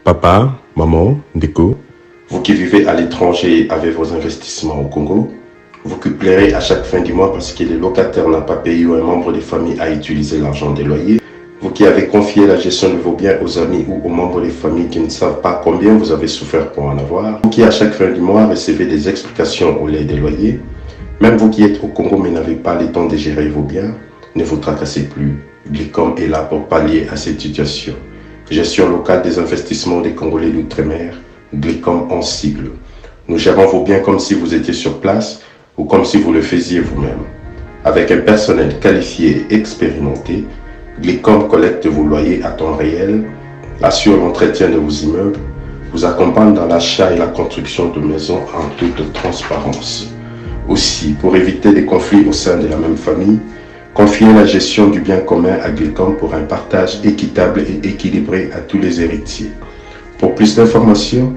Papa, maman, Ndeko, vous qui vivez à l'étranger avec vos investissements au Congo, vous qui pleurez à chaque fin du mois parce que le locataire n'a pas payé ou un membre de famille a utilisé l'argent des loyers, vous qui avez confié la gestion de vos biens aux amis ou aux membres des familles qui ne savent pas combien vous avez souffert pour en avoir, vous qui à chaque fin du mois recevez des explications au lait des loyers, même vous qui êtes au Congo mais n'avez pas le temps de gérer vos biens, ne vous tracassez plus. Glicom est là pour pallier à cette situation. Gestion locale des investissements des Congolais d'outre-mer, Glicom en sigle. Nous gérons vos biens comme si vous étiez sur place ou comme si vous le faisiez vous-même. Avec un personnel qualifié et expérimenté, Glicom collecte vos loyers à temps réel, assure l'entretien de vos immeubles, vous accompagne dans l'achat et la construction de maisons en toute transparence. Aussi, pour éviter des conflits au sein de la même famille, confiez la gestion du bien commun à Glicom pour un partage équitable et équilibré à tous les héritiers. Pour plus d'informations,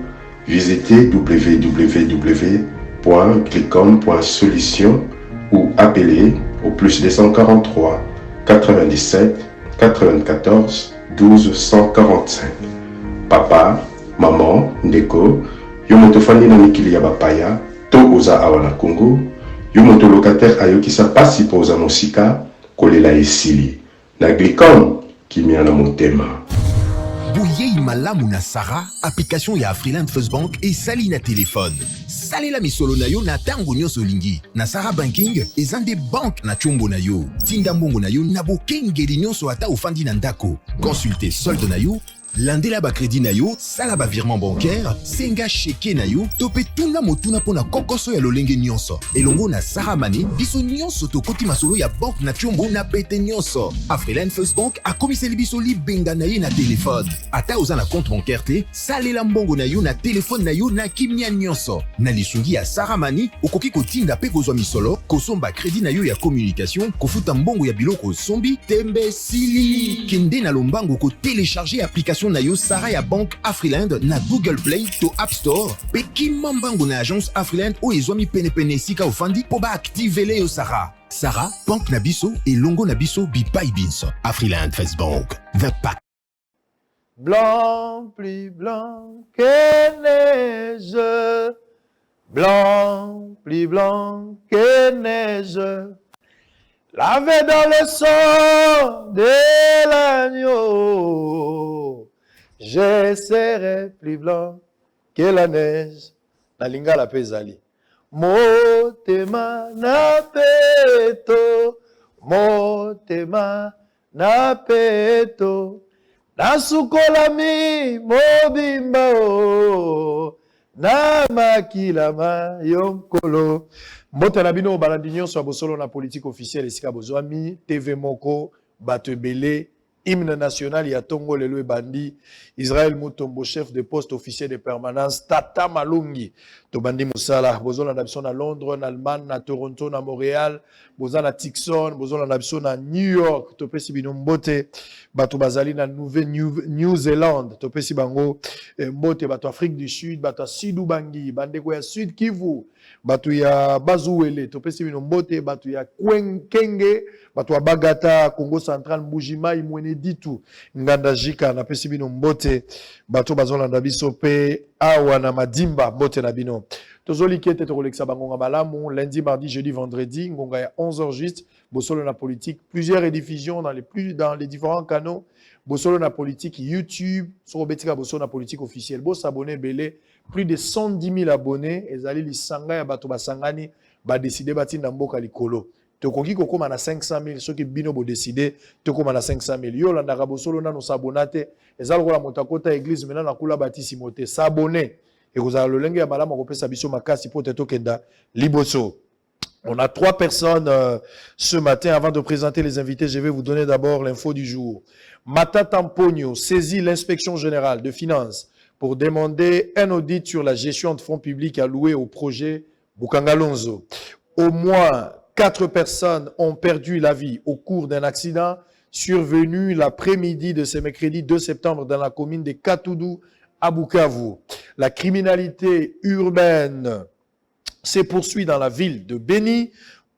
visitez www.glicom.solution ou appelez au plus 243 97 94 12 145. Papa, maman, Ndeko, yo motofani na mikili ya bapaya, to oza awana Congo, yo moto locataire ayokisa pasi po oza mosika, kolela esili. Na Glicom, kimia na motema. Bouyei malamu na Sarah, application ya Afriland First Bank et sali na téléphone. Salela misolo na yo na tango nyonso olingi. Na Sarah Banking, ezande bank na chombo na yo. Tinda mbongo na yo na bokengeli nyonso ata ofandi na ndako. Consultez solde na yo, landela ba crédit na yo, sala ba virement bancaire, senga cheke na yo, tope tuna motuna pona kokoso ya lolenge nyonso. Elongo na Sarah Money, biso nyonso tokoti masolo ya bank na chombo na pete nyonso. Afriland First Bank akomiseli biso libenga na ye na téléphone. Ata oza na compte bancaire te, salela mbongo na yo na téléphone na yo na kimia nyonso. Na lisungi ya Sarah Money, okoki kotinda pe kozwa misolo, kosomba crédit na yo ya communication, kofuta mbongo ya biloko sombi, tembe sili. Kende na lombango ko télécharger application na yo Sarah ya Bank Afriland na Google Play to App Store pe kimambango na agence Afriland o ezwami pene sika ofandi po ba activele yo Sarah. Sarah, Bank na biso et longo na biso bipai binso. Afriland First Bank, the pack. Blanc, plus blanc que neige. Blanc, plus blanc que neige. Lavé dans le sang de l'agneau. Je serai plus blanc que la neige. Na lingala pezali. Motema na peto. Motema na peto. Nasukolami mobimba o. Na makilama yonkolo. Mbote na bino balandi nyonso abosolo na politique officielle esika bozwami TV moko bato ebele hymne national ya Tongo lelo ebandi Israël Mutombo chef de poste officiel de permanence Tata Malungi to bandi musala bozola na biso na Londres na Allemagne na Toronto na Montréal boza na Tucson bozola na biso na New York to pesi bino mbote bato bazali na New Zealand to pesi bango mbote bato Afrique du Sud bato Sidou Bangi bandeko ya Sud Kivu bato ya Bazuwele to pesi bino mbote bato ya Kenge bato ya Bagata Congo Central Mbujimai Mwene Ditu Nganda Jika na pesi bino mbote bato bazola na biso pe awa na Madimba mbote na bino tozoli kete to koleksa bangonga malamu lundi mardi jeudi vendredi ngonga ya 11h juste bosolo na politique plusieurs rediffusions dans les différents canaux bosolo na politique YouTube sur betika bosolo na politique officielle bo s'abonner belé plus de 110 000 abonnés ezali lisanga ya bato basangani ba décider batinda mboka likolo tokoki kokoma na 500 000 soki bino bo décider tokoma na 500 000 yo landaka bosolo na no s'abonate ezali kola motakota église maintenant na kula batisi mote s'abonner et vous avez le lenge ya malamu kopesa biso makasi po tetokenda liboso. On a 3 personnes ce matin. Avant de présenter les invités, je vais vous donner d'abord l'info du jour. Matata Mpogno saisit l'inspection générale de finances pour demander un audit sur la gestion de fonds publics alloués au projet Bukangalonzo. Au moins 4 personnes ont perdu la vie au cours d'un accident survenu l'après-midi de ce mercredi 2 septembre dans la commune de Katoudou à Bukavu. La criminalité urbaine se poursuit dans la ville de Beni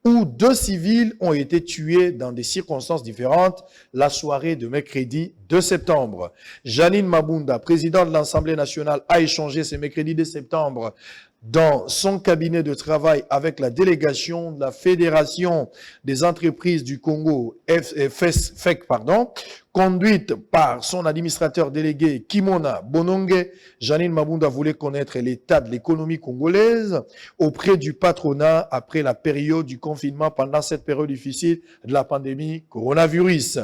où 2 civils ont été tués dans des circonstances différentes la soirée de mercredi 2 septembre. Janine Mabunda, présidente de l'Assemblée nationale, a échangé ce mercredi 2 septembre dans son cabinet de travail avec la délégation de la Fédération des entreprises du Congo, FEC, conduite par son administrateur délégué Kimona Bononge. Janine Mabunda voulait connaître l'état de l'économie congolaise auprès du patronat après la période du confinement pendant cette période difficile de la pandémie coronavirus.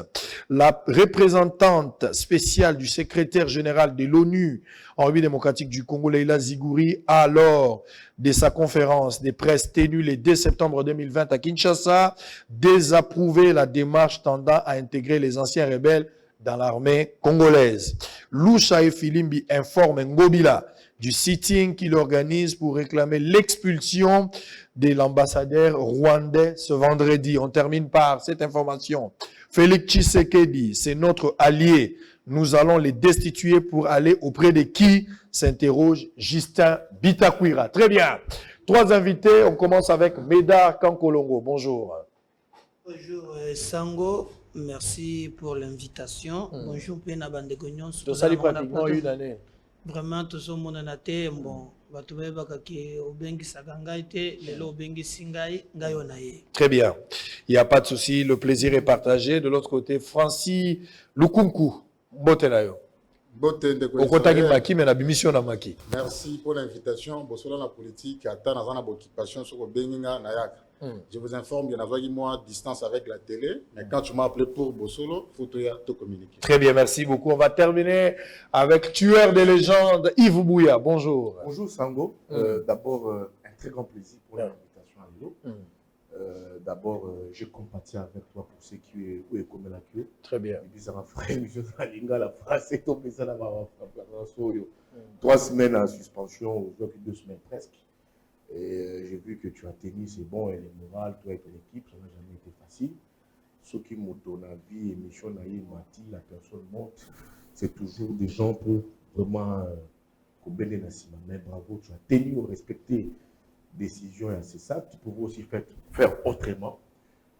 La représentante spéciale du secrétaire général de l'ONU en République démocratique du Congo, Leila Ziguri, a lors de sa conférence de presse tenue le 2 septembre 2020 à Kinshasa, désapprouvé la démarche tendant à intégrer les anciens rebelles dans l'armée congolaise. Lusha Filimbi informe Ngobila du sitting qu'il organise pour réclamer l'expulsion de l'ambassadeur rwandais ce vendredi. On termine par cette information. Félix Tshisekedi, c'est notre allié. Nous allons les destituer pour aller auprès de qui, s'interroge Justin Bitakwira. Très bien. 3 invités. On commence avec Médard Kankolongo. Bonjour. Bonjour Sango. Merci pour l'invitation. Bonjour Pena Bandegognon. Tu salues pratiquement une année. Vraiment, tout ce monde a été bon. Très bien. Il n'y a pas de souci. Le plaisir est partagé. De l'autre côté, Francis Lukunku. Merci pour l'invitation. Bonsoir la politique. Je vous informe, il y a moi distance avec la télé. Mais quand tu m'as appelé pour Bossolo, il faut te communiquer. Très bien, merci beaucoup. On va terminer avec tueur des légendes, Yves Bouya. Bonjour. Bonjour Sango. D'abord, un très grand plaisir pour l'invitation à Lilo. D'abord, je compatis avec toi pour ce qui est comme la queue. Très bien. Et puis, ça m'a fait une chose à l'Inga, la phrase est tombée, ça m'a fait 3 semaines en suspension, 2 semaines presque. Et j'ai vu que tu as tenu, c'est bon, et le moral, toi et ton équipe, ça n'a jamais été facile. Ceux qui m'ont donné la vie, émission, Mati, la personne monte, c'est toujours des gens pour vraiment Kobele Nassima. Mais bravo, tu as tenu, respecter décision et c'est ça. Tu pouvais aussi faire autrement,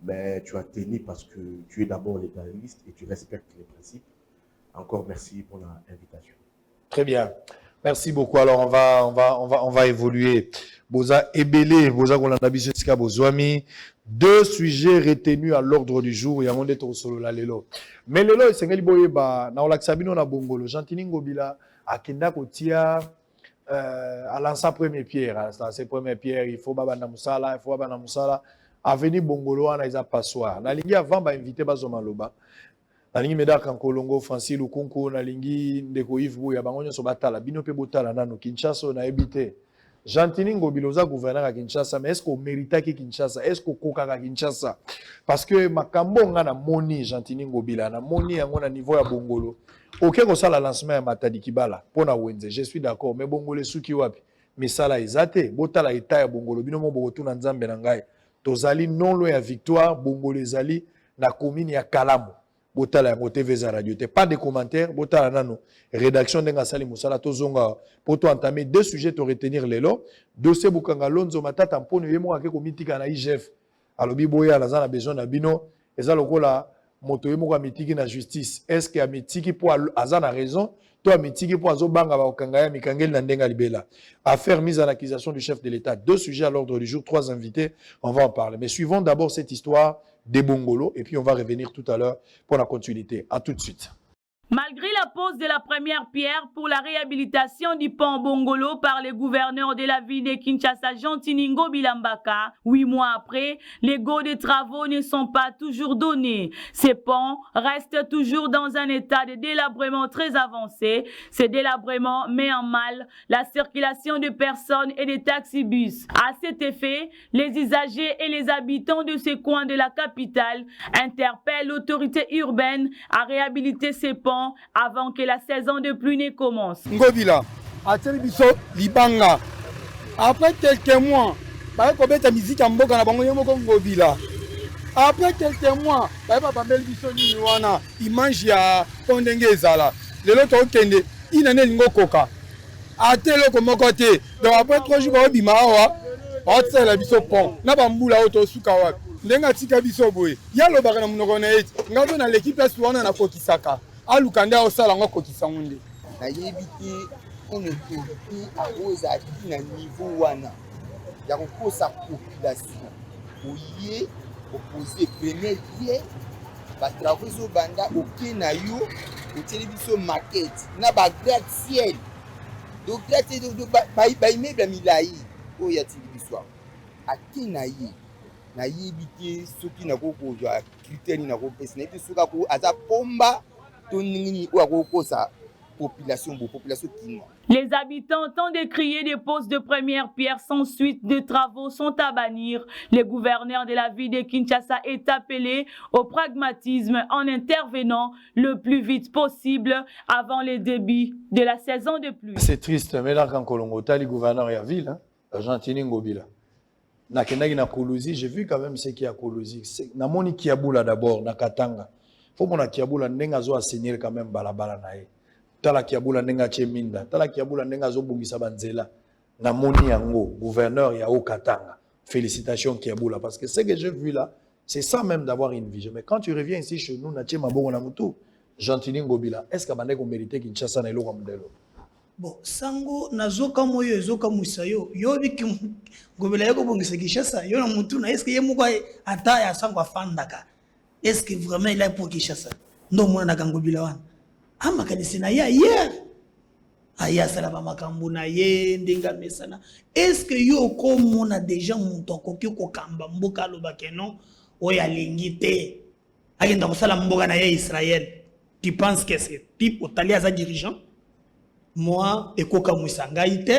mais tu as tenu parce que tu es d'abord légaliste et tu respectes les principes. Encore merci pour l'invitation. Très bien. Merci beaucoup. Alors, on va évoluer. Boza Ebele, Boza Golandabiseska Bozwami. 2 sujets retenus à l'ordre du jour. Il y a un monde solo la lelo. Mais lelo, c'est ngeli boyeba. Na olaksabino na bongolo. Jantini Ngobila, akenda kotia, à lancer première pierre. À lancer première pierre, il faut baba na musala, il faut baba na musala. Avenir bongolo, on a isa passoire. Na lingi avant, ba invité Bazoma Loba. Nalingi Médard Kankolongo, Francis Lukunku, nalingi Ndeko Yves Bouya, bango nyonso batala, bino pe botala nano Kinshasa na ebité. Jantini Ngobiloza gouverneur à Kinshasa, mais est-ce qu'on mérite Kinshasa? Est-ce qu'on koka Kinshasa? Parce que makambo nga na moni Jantini Ngobila, na moni yango na niveau ya bongolo. OK ko sala lancement ya Matadi Kibala pona wenze, je suis d'accord, mais bongolo suki wapi? Mais sala ezate, botala eta ya bongolo, bino mo bokotu na nzambe na ngai. Tozali non loin ya victoire, bongolo ezali na commune ya Kalamu. Botala ya TV za radio te pas de commentaires botala nano rédaction ndenga sali musala tozonga pour toi entamer 2 sujets to retenir lelo dossier bukanga lonzo matata mponi yemo ake komitika na IGF alobi boya la zana besoin na bino eza lokola moto yemo kwa mitiki na justice est-ce que a mitiki pour azana raison toi mitiki pour azobanga ba okanga ya mikangeli na ndenga libela affaire mise en accusation du chef de l'État 2 sujets à l'ordre du jour 3 invités on va en parler mais suivons d'abord cette histoire des Bongolo et puis on va revenir tout à l'heure pour la continuité. À tout de suite. Malgré la pose de la première pierre pour la réhabilitation du pont Bongolo par le gouverneur de la ville de Kinshasa, Jantini Ngobila Mbaka, 8 mois après, les go de travaux ne sont pas toujours donnés. Ces ponts restent toujours dans un état de délabrement très avancé. Ce délabrement met en mal la circulation de personnes et de taxibus. À cet effet, les usagers et les habitants de ces coins de la capitale interpellent l'autorité urbaine à réhabiliter ces ponts avant que la saison de pluie ne commence. Ngobila, Atelibiso Libanga. Après quelques mois, la musique en Boka na bango yemo Ngobila. Après quelques mois, papa Belbiso ni wana, il mange ya Kondenge ezala. Le lot okende, inane lingo koka. Atelo komo côté. Donc après 3 jours ba bima wa, baotisala biso pont na bambula oyo tosuka wapi ndenge atika biso boye ya alobaka na monoko na eti nga mpe na leki place wana nakokisaka aluka nde aosala yango akokisa ngo nde nayebi te on autorité akozala na niveau wana ya kokosa population oye opose premier bien batravaux ezobanda oke na yo otieli biso maquette na bagrade ciel donc baimmeuble ya milai oyo atili biso ake na ye nayebi te soki nakokozwa critère nini nakopesa nayebi te soki aza pomba to nini oyo akokosa population kinois. Les habitants tentent de crier des postes de première pierre sans suite de travaux sont à bannir. Le gouverneur de la ville de Kinshasa est appelé au pragmatisme en intervenant le plus vite possible avant le début de la saison de pluie. C'est triste, mais là quand Kolongota, le gouverneur de la ville, Argentine Ngobila. Na Kenagi na Koluzi, j'ai vu quand même ce qu'il y a à Koluzi. Na moni Kiaboula d'abord, na Katanga. Faut mon Kiaboula n'enga zo assigner quand même balabala nae. Tala Kiaboula n'enga cheminda. Tala Kiaboula n'enga zo bungisa banzela. Na moni yango, gouverneur ya Katanga. Félicitations Kiaboula parce que ce que j'ai vu là, c'est ça même d'avoir une vision. Mais quand tu reviens ici chez nous, na chema bongo na mutu, Gentini Ngobila, est-ce que bande ko mériter Kinshasa na eloko modelo? Bon, sango nazoka moyo ezoka musayo yo biki ngobela yako bongisa Kinshasa yo na mutu na est-ce que yemukwa ata ya sango afandaka est-ce que vraiment il est pour Kinshasa ndo mwana na kangobila wana ama kanisi na ya hier aya sala ba makambo na ye ndinga mesana est-ce que yo ko mona déjà mutu akoki ko kamba mboka loba kenon oya lingite agenda ko sala mboka na ye Israël tu penses que c'est type otali za dirigeant moi ekoka musangai te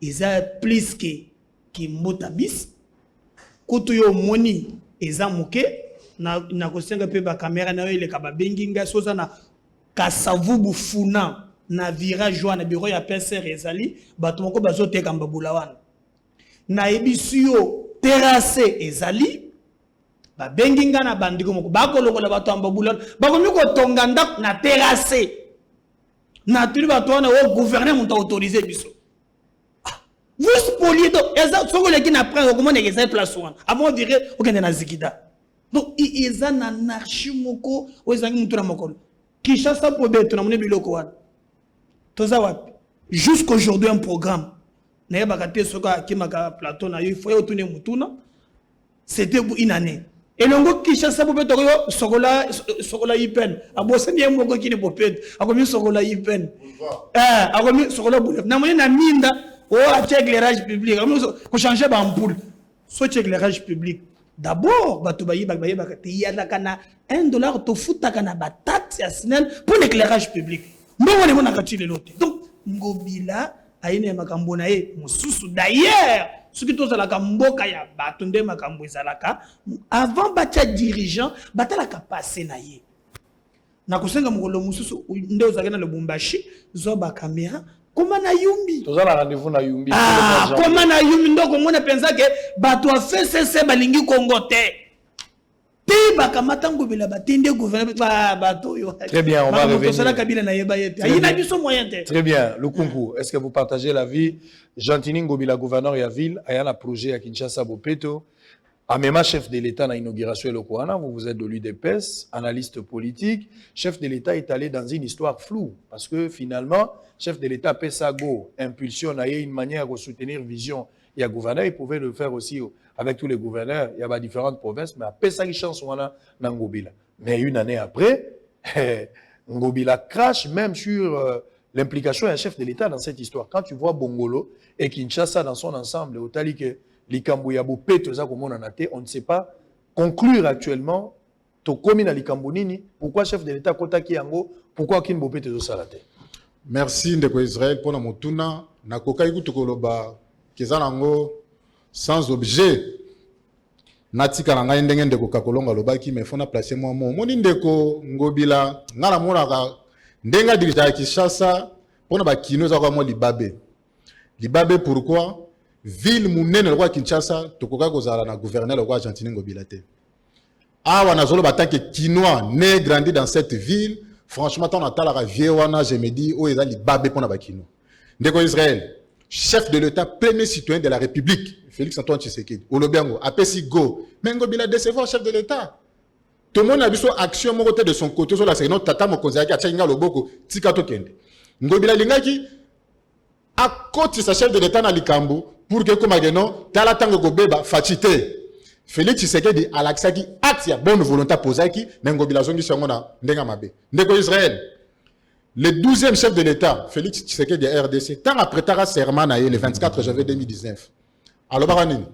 eza plus que motabis kutu yo moni eza muke na kosenga pe ba caméra na yo ile ka babengi nga soza na kasavubu funa na virage wana bureau ya PCR ezali bato moko bazoteka mbabula wana na ebisi yo terrasse ezali babengi nga na bandiko moko bakolokola bato mbabula bakomi kotonga ndako na terrasse na tuli bato wana o gouverner monta autoriser biso vous spoliez donc eza soko leki na prendre comment eza place wana avant dirait okende na zikida donc eza na anarchie moko ozangi mutu na mokolo Kinshasa po beto na mone biloko wana toza wapi jusqu'aujourd'hui un programme na yeba te soko akimaka plateau na yo il faut otune mutuna c'était pour une année et longo Kinshasa po beto yo sokola ipen abosani ye moko kini po beto akomi sokola ipen akomi sokola boulef na mone na minda o a éclairage public ko changer ba ampoule so éclairage public d'abord bato bayiba te yalaka na $1 to futaka na batate ya SNEL pour l'éclairage public mbongo ne mona katile lote donc ngobila ayine makambo na ye mususu d'ailleurs soki tozalaka mboka ya bato nde makambo ezalaka avant batia dirigeant batalaka passé na ye na kosenga mokolo mususu nde ozalaki na Lubumbashi zo ba caméra comment na yumbi tozala rendez-vous na yumbi comment na yumbi ndoko mona penza ke bato a fait cesse balingi Congo te te bakamata ngobela batende gouvernement bato yo très bien on va revenir tosala kabila na yeba yete ayina biso moyen te très bien Lukungu est-ce que vous partagez la vie Gentini Ngobila gouverneur ya ville ayana projet à Kinshasa Bopeto Amema chef de l'État na inauguration Lokwana, vous êtes de l'UDPS, analyste politique. Chef de l'État est allé dans une histoire floue parce que finalement, chef de l'État Pesago impulsionne une manière de soutenir vision. Il y a gouverneur, il pouvait le faire aussi avec tous les gouverneurs. Il y a différentes provinces, mais à Pesagi chance wana na Ngobila. Mais une année après, Ngobila crache même sur l'implication d'un chef de l'État dans cette histoire. Quand tu vois Bongolo et Kinshasa dans son ensemble, au tali que Likambo Yabo Peto za komona na te, on ne sait pas conclure actuellement to komi na Likambo nini, pourquoi chef de l'État kota ki yango, pourquoi Kimbo Peto zo salate. Merci ndeko Israël pour na motuna na kokai kutu koloba keza nango sans objet natika na ngai ndenge ndeko kakolonga lobaki mais fona placer moi moni ndeko Ngobila ngala mona ka ndenga dirija Kinshasa pona ba kino za kwa mo libabe pourquoi ville munene lokwa Kinshasa tokoka kozala na gouverneur lokwa Gentini Ngobila te awa nazolo batake kinois né grandi dans cette ville franchement tant atala ka vie wana je me dis o ezali babe pona bakino ndeko Israël chef de l'État, premier citoyen de la République, Félix Antoine Tshisekedi, Olobiango, APC Go, mais Ngobila décevoir chef de l'État. Tout le monde a vu son action de son côté sur la série. Non, Tata Mokonzaki a tchenga loboko, Tikato Kende. Ngobila Lingaki, à côté de sa chef de l'État dans Likambo, pour que comme ageno, Tala Tango Gobeba, Fatite. Félix Tshisekedi a l'accès acte ya bonne volonté posaki, mais Ngobila Zongi Sangona, Ndenga Mabe. Ndeko Israël. Le 12e chef de l'État, Félix Tshisekedi de RDC, tant après Tara Serman le 24 janvier 2019. Alors, Baranini.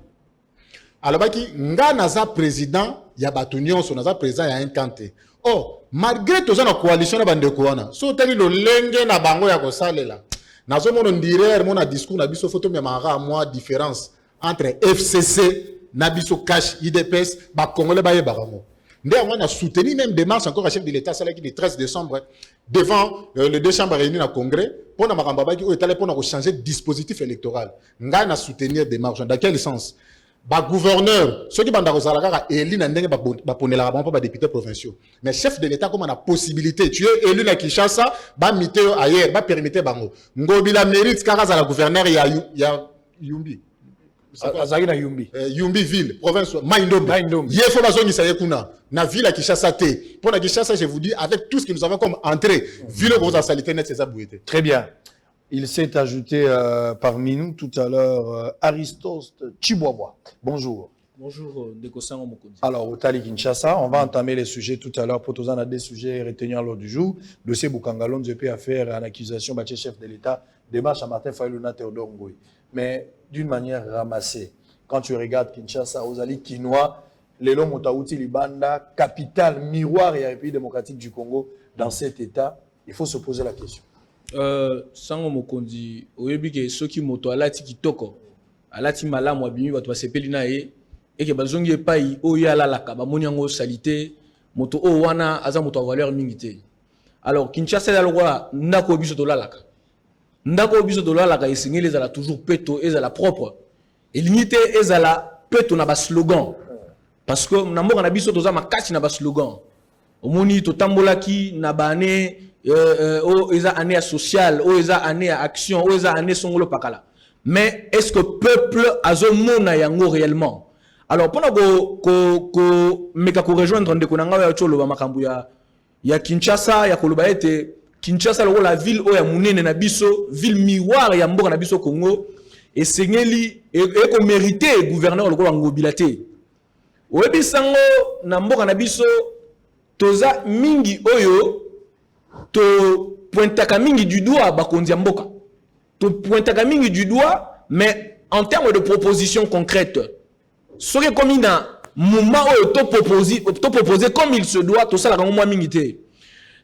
Alors, nga naza président, ya batunion, so naza président ya un kanté. Oh, malgré tout ça, la coalition na bande kouana, so tali lo lenge na bango ya kosalela. Nazo mono ndire, mon discours na biso photo, mais mara moi différence entre FCC, na biso cash, IDPS, ba Congolais ba yebaramo. On a soutenu même des marches encore à chef de l'État, celle qui le 13 décembre, devant les deux chambres réunies dans le Congrès, pour changer de dispositif électoral. On a soutenu des marches. Dans quel sens? Le gouverneur, ceux qui sont élus, pas députés provinciaux. Mais chef de l'État, comme on a possibilité, tu es élu à Kinshasa, mité ailleurs, permettre bango. Ngobila mérite car la gouverneur il y a Yumbi. Azagina Yumbi. Yumbi ville, province Maïndombe. Yefo bazongi saye kuna na ville à Kinshasa té. Pour la Kinshasa, je vous dis avec tout ce que nous avons comme entrée, ville aux salité net c'est ça bouité. Très bien. Il s'est ajouté parmi nous tout à l'heure Aristoste Chibwabwa. Bonjour. Bonjour, Dekosango Mokonzi. Alors, au Tali Kinshasa, on va entamer les sujets tout à l'heure. Pour tous, on a des sujets retenus à l'ordre du jour. Dossier Boukangalon, je peux faire en accusation, bâti chef de l'État, démarche à Martin Fayouluna Théodore Ngoui. Mais d'une manière ramassée, quand tu regardes Kinshasa, aux alliés Kinois, Lelo Motaouti Libanda, capitale, miroir et la République démocratique du Congo, dans cet État, il faut se poser la question. Sango Mokonzi, oyebike soki moto alati kitoko, alati malamu abimi bato basepeli na ye, et que bazongi epai oyo alalaka bamoni yango salité moto o wana aza moto a valeur mingi te. Alors Kinshasa ya lwa ndako biso dolalaka. Ndako biso dolalaka esengeli ezala toujours peto ezala propre. Elimité ezala peto na ba slogan. Parce que na mboka na biso toza makati na ba slogan. Omoni to tambolaki na bane o eza année sociale, o eza année action, o eza année songolo pakala. Mais est-ce que peuple azomona yango réellement? Alors pendant que meka ko rejoindre ndeko nanga ya cholo makambu ya Kinshasa ya koloba ete Kinshasa la ville o ya munene na biso ville miroir ya mboka na biso Congo et sengeli et ko mériter gouverneur lokola Ngobila te. Oyebi sango na mboka na biso toza mingi oyo to pointaka mingi du doigt bakonzi ya mboka. To pointaka mingi du doigt mais en termes de propositions concrètes. Ce qui est comme un moment où tu proposes comme il se doit, tout ça la moins mingité.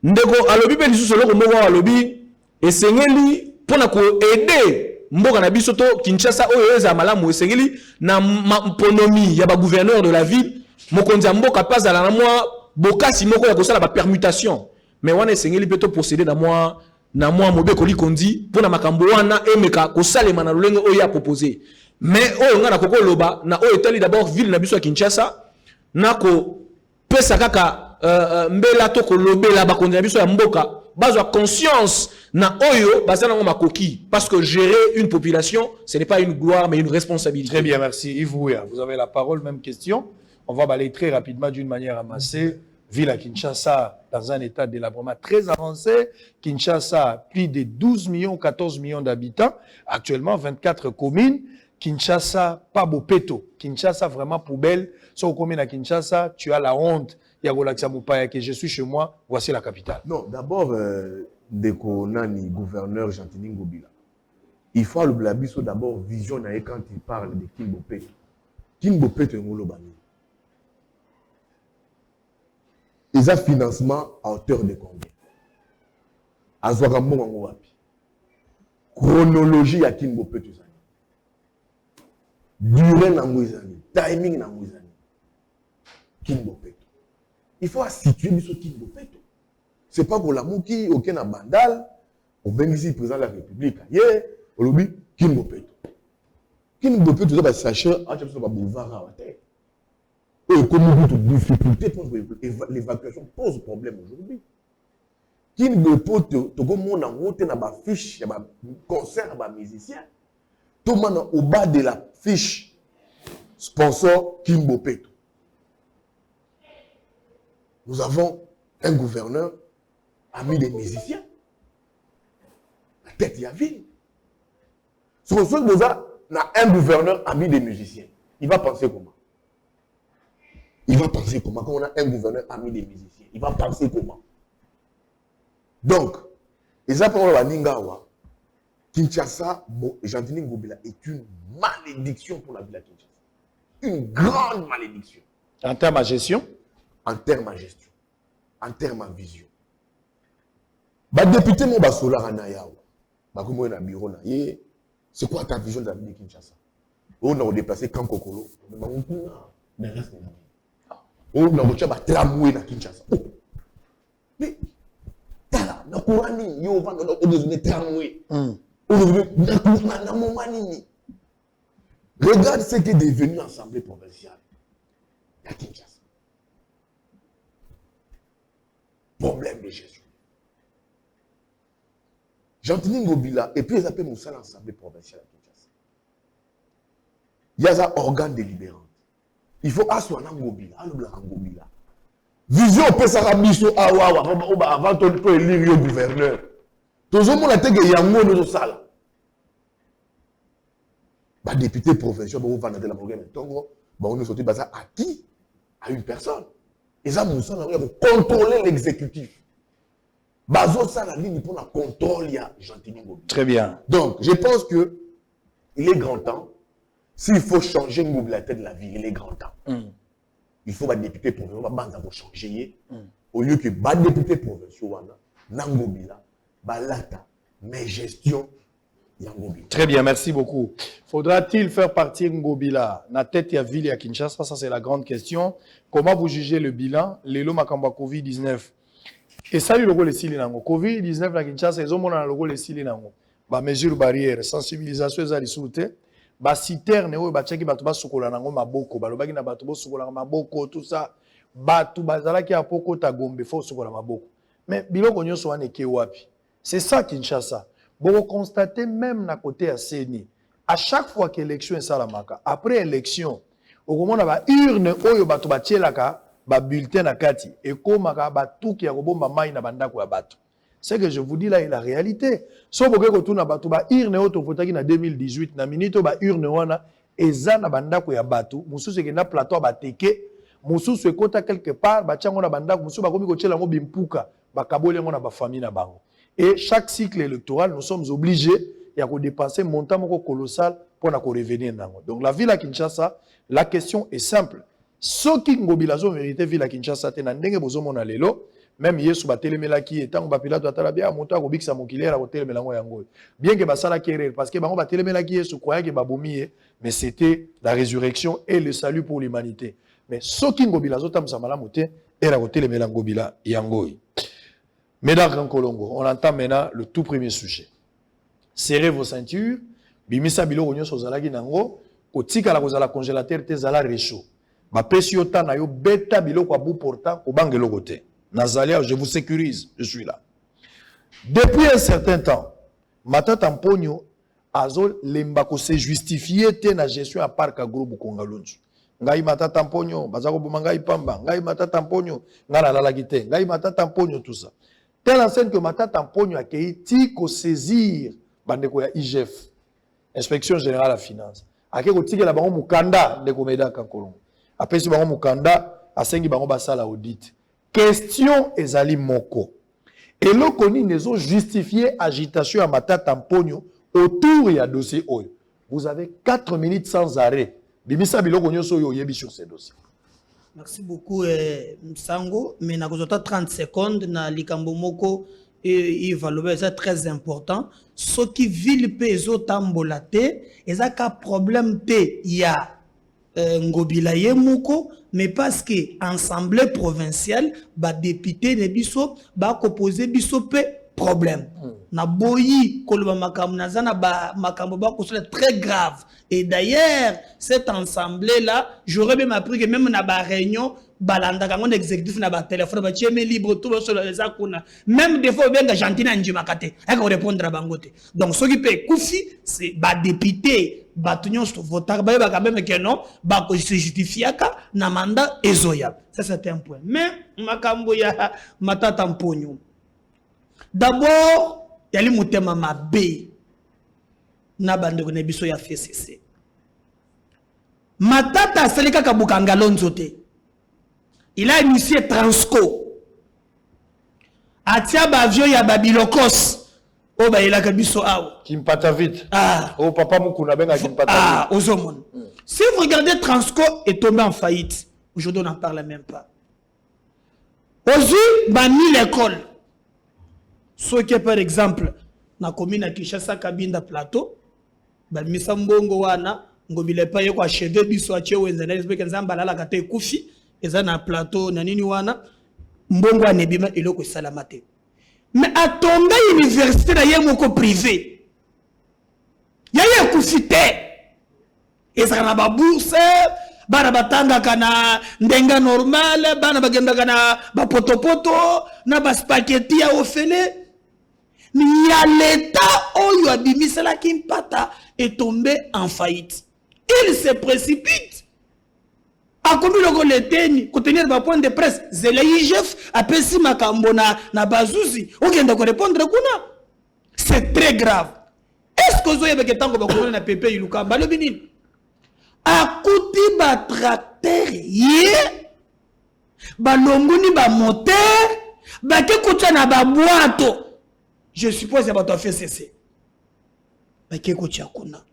Ndeko alobi pe lisusu loko moko alobi esengeli pona ko aider mboka na biso to Kinshasa oyo eza malamu esengeli na ponomi ya ba gouverneur de la ville mokonzi ya mboka paza la na mwa bokasi moko ya kosala ba permutation mais wana esengeli pe to procéder na mwa mobeko likondi pona makambo wana emeka kosalema na lolenge oyo ya proposer. Mais on a koko loba na o etali d'abord ville na biso Kinshasa na ko pesa kaka mbela to ko lobela ba konzi na biso ya mboka bazwa conscience na oyo bazana ngo makoki parce que gérer une population ce n'est pas une gloire mais une responsabilité. Très bien, merci Yves Rouya. Vous avez la parole, même question. On va balayer très rapidement d'une manière amassée. Ville à Kinshasa dans un état de délabrement très avancé. Kinshasa, plus de 12 millions, 14 millions d'habitants. Actuellement, 24 communes. Kinshasa, pas beau péto. Kinshasa, vraiment poubelle. Si on commune à Kinshasa, tu as la honte. Yagolaksa Moupaya, que je suis chez moi, voici la capitale. Non, d'abord, Deko Nani, gouverneur Jantini Ngobila. Il faut le blabiso d'abord visionner quand il parle de Kimbo Peto. Kimbo Peto est Ngolo Bani. Ils ont financement à hauteur de combien? Azwagambo Mangowapi. Chronologie à Kimbo Peto. Durée na Mouizani, timing na Mouizani. Kimbo Peto. Il faut situer biso Kimbo Peto. C'est pas pour la mouki, aucun na bandal, au Bengisi président de la République. Hier, au lobby, Kimbo Peto. Kimbo Peto, ça va s'acheter, à chaque fois, boulevard à la terre. Et comme nous avons des difficultés, l'évacuation pose problème aujourd'hui. Kimbo Peto, tout le monde a monté dans ma fiche, il y a un concert, un musicien. Tout le monde au bas de la fiche sponsor Kimbo Peto. Nous avons un gouverneur ami des musiciens. La tête y a ville. Si on a un gouverneur ami des musiciens, il va penser comment? Il va penser comment? Quand on a un gouverneur ami des musiciens, il va penser comment? Donc, et ça pour la Ningawa, Kinshasa, Gentini Ngobila est une malédiction pour la ville de Kinshasa. Une grande malédiction. En termes de gestion? En termes de gestion. En termes de vision. Bah, député, mon basola Ranayawa. Bah, comment on a bureau là? C'est quoi ta vision de la ville de Kinshasa? On a déplacé Kankokolo. On a tramway na Kinshasa. Mais, tala, na Kourani, yo va dans tramway. Regarde ce qui est devenu l'Assemblée provinciale à Kinshasa. Problème de gestion. Gentini Ngobila, et puis ils appellent Moussa l'Assemblée provinciale à Kinshasa. Il y a un organe délibérant. Il faut asseoir Ngobila, Ngobila. Vision peut s'arrabiser avant de élire le gouverneur. Tout le monde a été yango dans salle. Bah député provincial, on va dans la programme on est sorti à qui? À une personne. Et ça, nous sommes pour contrôler l'exécutif. Bazo ça la ligne pour la contrôle, il y a Gentini Ngobila. Très bien. Donc, je pense que il est grand temps. S'il faut changer la tête de la ville, il est grand temps. Il faut que les députés provinciaux pour changer. Au lieu que les députés provinciaux, Ngobila, Balata, mais gestion, Ngobila. Très bien, merci beaucoup. Faudra-t-il faire partir Ngobila na tête ya ville à Kinshasa? Ça, c'est la grande question. Comment vous jugez le bilan? Lelo Makamba Covid-19. Et ça, le logo le sili nango. Covid-19 na Kinshasa, ils ont mon logo le sili nango. Ba mesure barrière, sensibilisation za lisouté. Ba citerne oyo ba tcheki batu ba sokola nango maboko, ba lobaki na batu bo sokola maboko, tout ça. Batu bazala ki apoko ta gombe fo sokola maboko. Mais biloko nyonso wana ke wapi? C'est ça Kinshasa. Vous constatez même à côté à Séni, à chaque fois que l'élection est salamaka, après élection, au moment où on urne oyo batu batielaka, ba bulletin na kati, et comme ba tout qui a robomba mai na banda kwa batu. C'est que je vous dis là, est la réalité. So boke ko tuna batu ba urne oto potaki na 2018 na minito ba urne wana eza na banda kwa batu, mususu ke na plateau ba teke, mususu ekota quelque part ba tiango na banda, mususu ba komi ko tshela ngo bimpuka, ba kabole ngo na ba famille na bango. Et chaque cycle électoral, nous sommes obligés de dépenser un montant colossal pour revenir. Donc la ville à Kinshasa, la question est simple. Ce qui Ngobila zo vérité ville à Kinshasa, même hier sur Batelemela qui est tant que pilote de Tarabia, monta au Bix Samokilera au Telemelango Yango. Bien que Basala Kéré, parce que Batelemela qui est sur quoi que Baboumi, mais c'était la résurrection et le salut pour l'humanité. Mais ce qui Ngobila zo tam samala moté era au Telemelango Bila Yango. Mesdames, Grand Colombo, on entend maintenant le tout premier sujet. Serrez vos ceintures. Bimisa bilo onyo sozalaki nango. Otika la kozala congélateur te zala réchaud. Ba pesi yota na yo beta bilo kwa bout portant au bangelo côté. Nazalia, je vous sécurise, je suis là. Depuis un certain temps, Matata Mponyo azol lembako se justifier te na gestion à parc agro Bukongalunzu. Ngai Matata Mponyo, bazako bumangai pamba, ngai Matata Mponyo, ngala la lagite, ngai Matata Mponyo tout ça. Telle enseigne que Matata Mponyo a été ko saisir bandeko ya IGF, Inspection Générale de la Finance. A ke ko tike la bango mukanda de komeda kankolongo. Après si bango mukanda asengi bango basala audit. Question ezali moko. Et le koni nezo justifier agitation à Matata Mponyo autour ya dossier oyo. Vous avez 4 minutes sans arrêt. Bimisa biloko nyoso yo yebi sur ces dossiers. Merci beaucoup, Msango. Mais na 30 secondes, na likambo moko et Valobe, c'est très important. Ce qui ville peso tambolate, et ça ka problème te ya Ngobila Yemoko, mais parce que assemblée provinciale, ba député de biso, ba opposé biso pe problème. Na boyi koloba makambo nazana ba makambo ba kosala très grave. Et d'ailleurs, cette assemblée là, j'aurais même appris que même na ba réunion balanda kango exécutif na ba téléphone ba tieme libre tout sur les akuna même des fois benga gentina njima kate aka répondre à bangote donc ce qui peut koufi c'est ba député ba tunyo sto voter ba quand même que non ba ko se justifiaka na mandat ezoya ça c'est un point mais makambo ya Matata Mponyo d'abord yali mutema mabe na bande ko nebiso ya FCC Matata Selika Kabukanga Lonzote. Il a initié Transco. Atia Bavio ya Babilokos. Oh ba il a kabiso aw. Kimpata vite. Ah. Oh papa Mukuna benga Kimpata vite. Ah, Ozomon. Si vous regardez Transco est tombé en faillite. Aujourd'hui on n'en parle même pas. Ozu bani l'école. Ce qui est par exemple na commune à Kinshasa Kabinda Plateau. Ba misambongo wana ngobile pa yeko achever biso atie wenzana espeke nzamba la kate kufi eza na plateau na nini wana mbongo anebima eloko salamate mais atomba université na yemoko privé yaye kufi te eza na ba bourse bana batanga kana ndenga normal bana bagenda kana ba potopoto na ba spaghetti ya ofele ni ya l'état oyo abimisela Kimpata est tombé en faillite. Il se précipite. A commis le leteni, contenir ma point de presse. Zélaï Jeff, a pessi ma kambona, na bazouzi. On vient de répondre kuna. C'est très grave. Est-ce que vous avez que tant que vous na pépé iluka balobinin? A kouti ba tracteur yé, balongoni ba moteur, ba ke kouta na ba boato. Je suppose que vous avez fait cesser. Ba ke kouta kuna.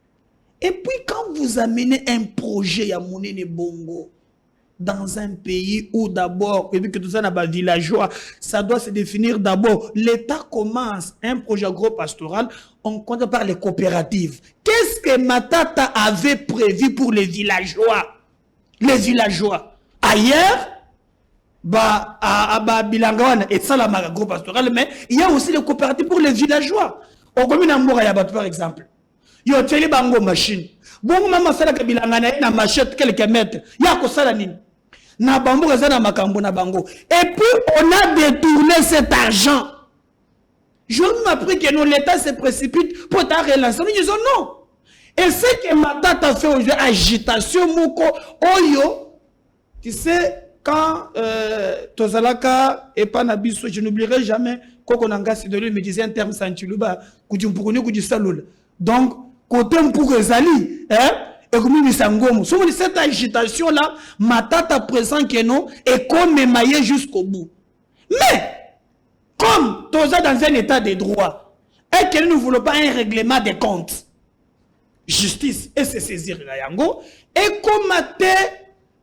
Et puis quand vous amenez un projet à Mounene Bongo dans un pays où d'abord, et puis que tout ça n'a pas villageois, ça doit se définir d'abord. L'État commence un projet agro-pastoral, on compte par les coopératives. Qu'est-ce que Matata avait prévu pour les villageois? Les villageois. Ailleurs, à Bilangawana et ça la agro-pastoral, mais il y a aussi les coopératives pour les villageois. Au commune Ambourayabat par exemple. Yo teli bango machine. Bongo mama sala kabilanga na machette quelques mètres. Ya ko sala nini? Na bango na makambo na bango. Et puis on a détourné cet argent. Je m'appris que non l'État se précipite pour ta relance. Nous disons non. Et ce que Matata fait aujourd'hui agitation moko oyo. Tu sais quand Tozalaka et Panabiso, je n'oublierai jamais Kokonanga Sidoli me disait un terme santiluba kujumpukuni kujisalula. Donc côté pour Zali, et comme il s'engomme. Sur cette agitation-là, Matata présent que non, et comme émaillé jusqu'au bout. Mais, comme tous dans un état de droit, et que nous ne voulons pas un règlement des comptes, justice, et se saisir la yango, et comme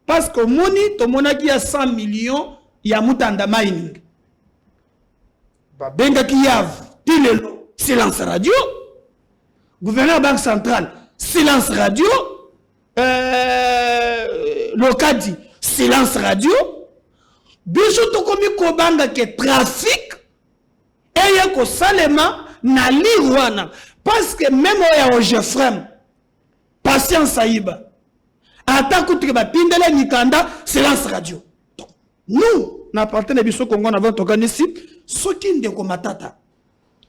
parce que Moni, ton monaki a 100 millions, il y a Moutanda mining. Benga Kiyav, Tilelo, silence radio. Gouverneur Banque Centrale, silence radio. Locadi, silence radio. Bijou Tokomi Kobanga ke trafic. Et yako salema na liwana. Parce que même au Jeffrem, patience Saïba. Attaque Triba Tindele Nikanda, silence radio. Donc, nous, n'appartenons à Bissau Congo, nous avons organisé ce qui est comme Matata.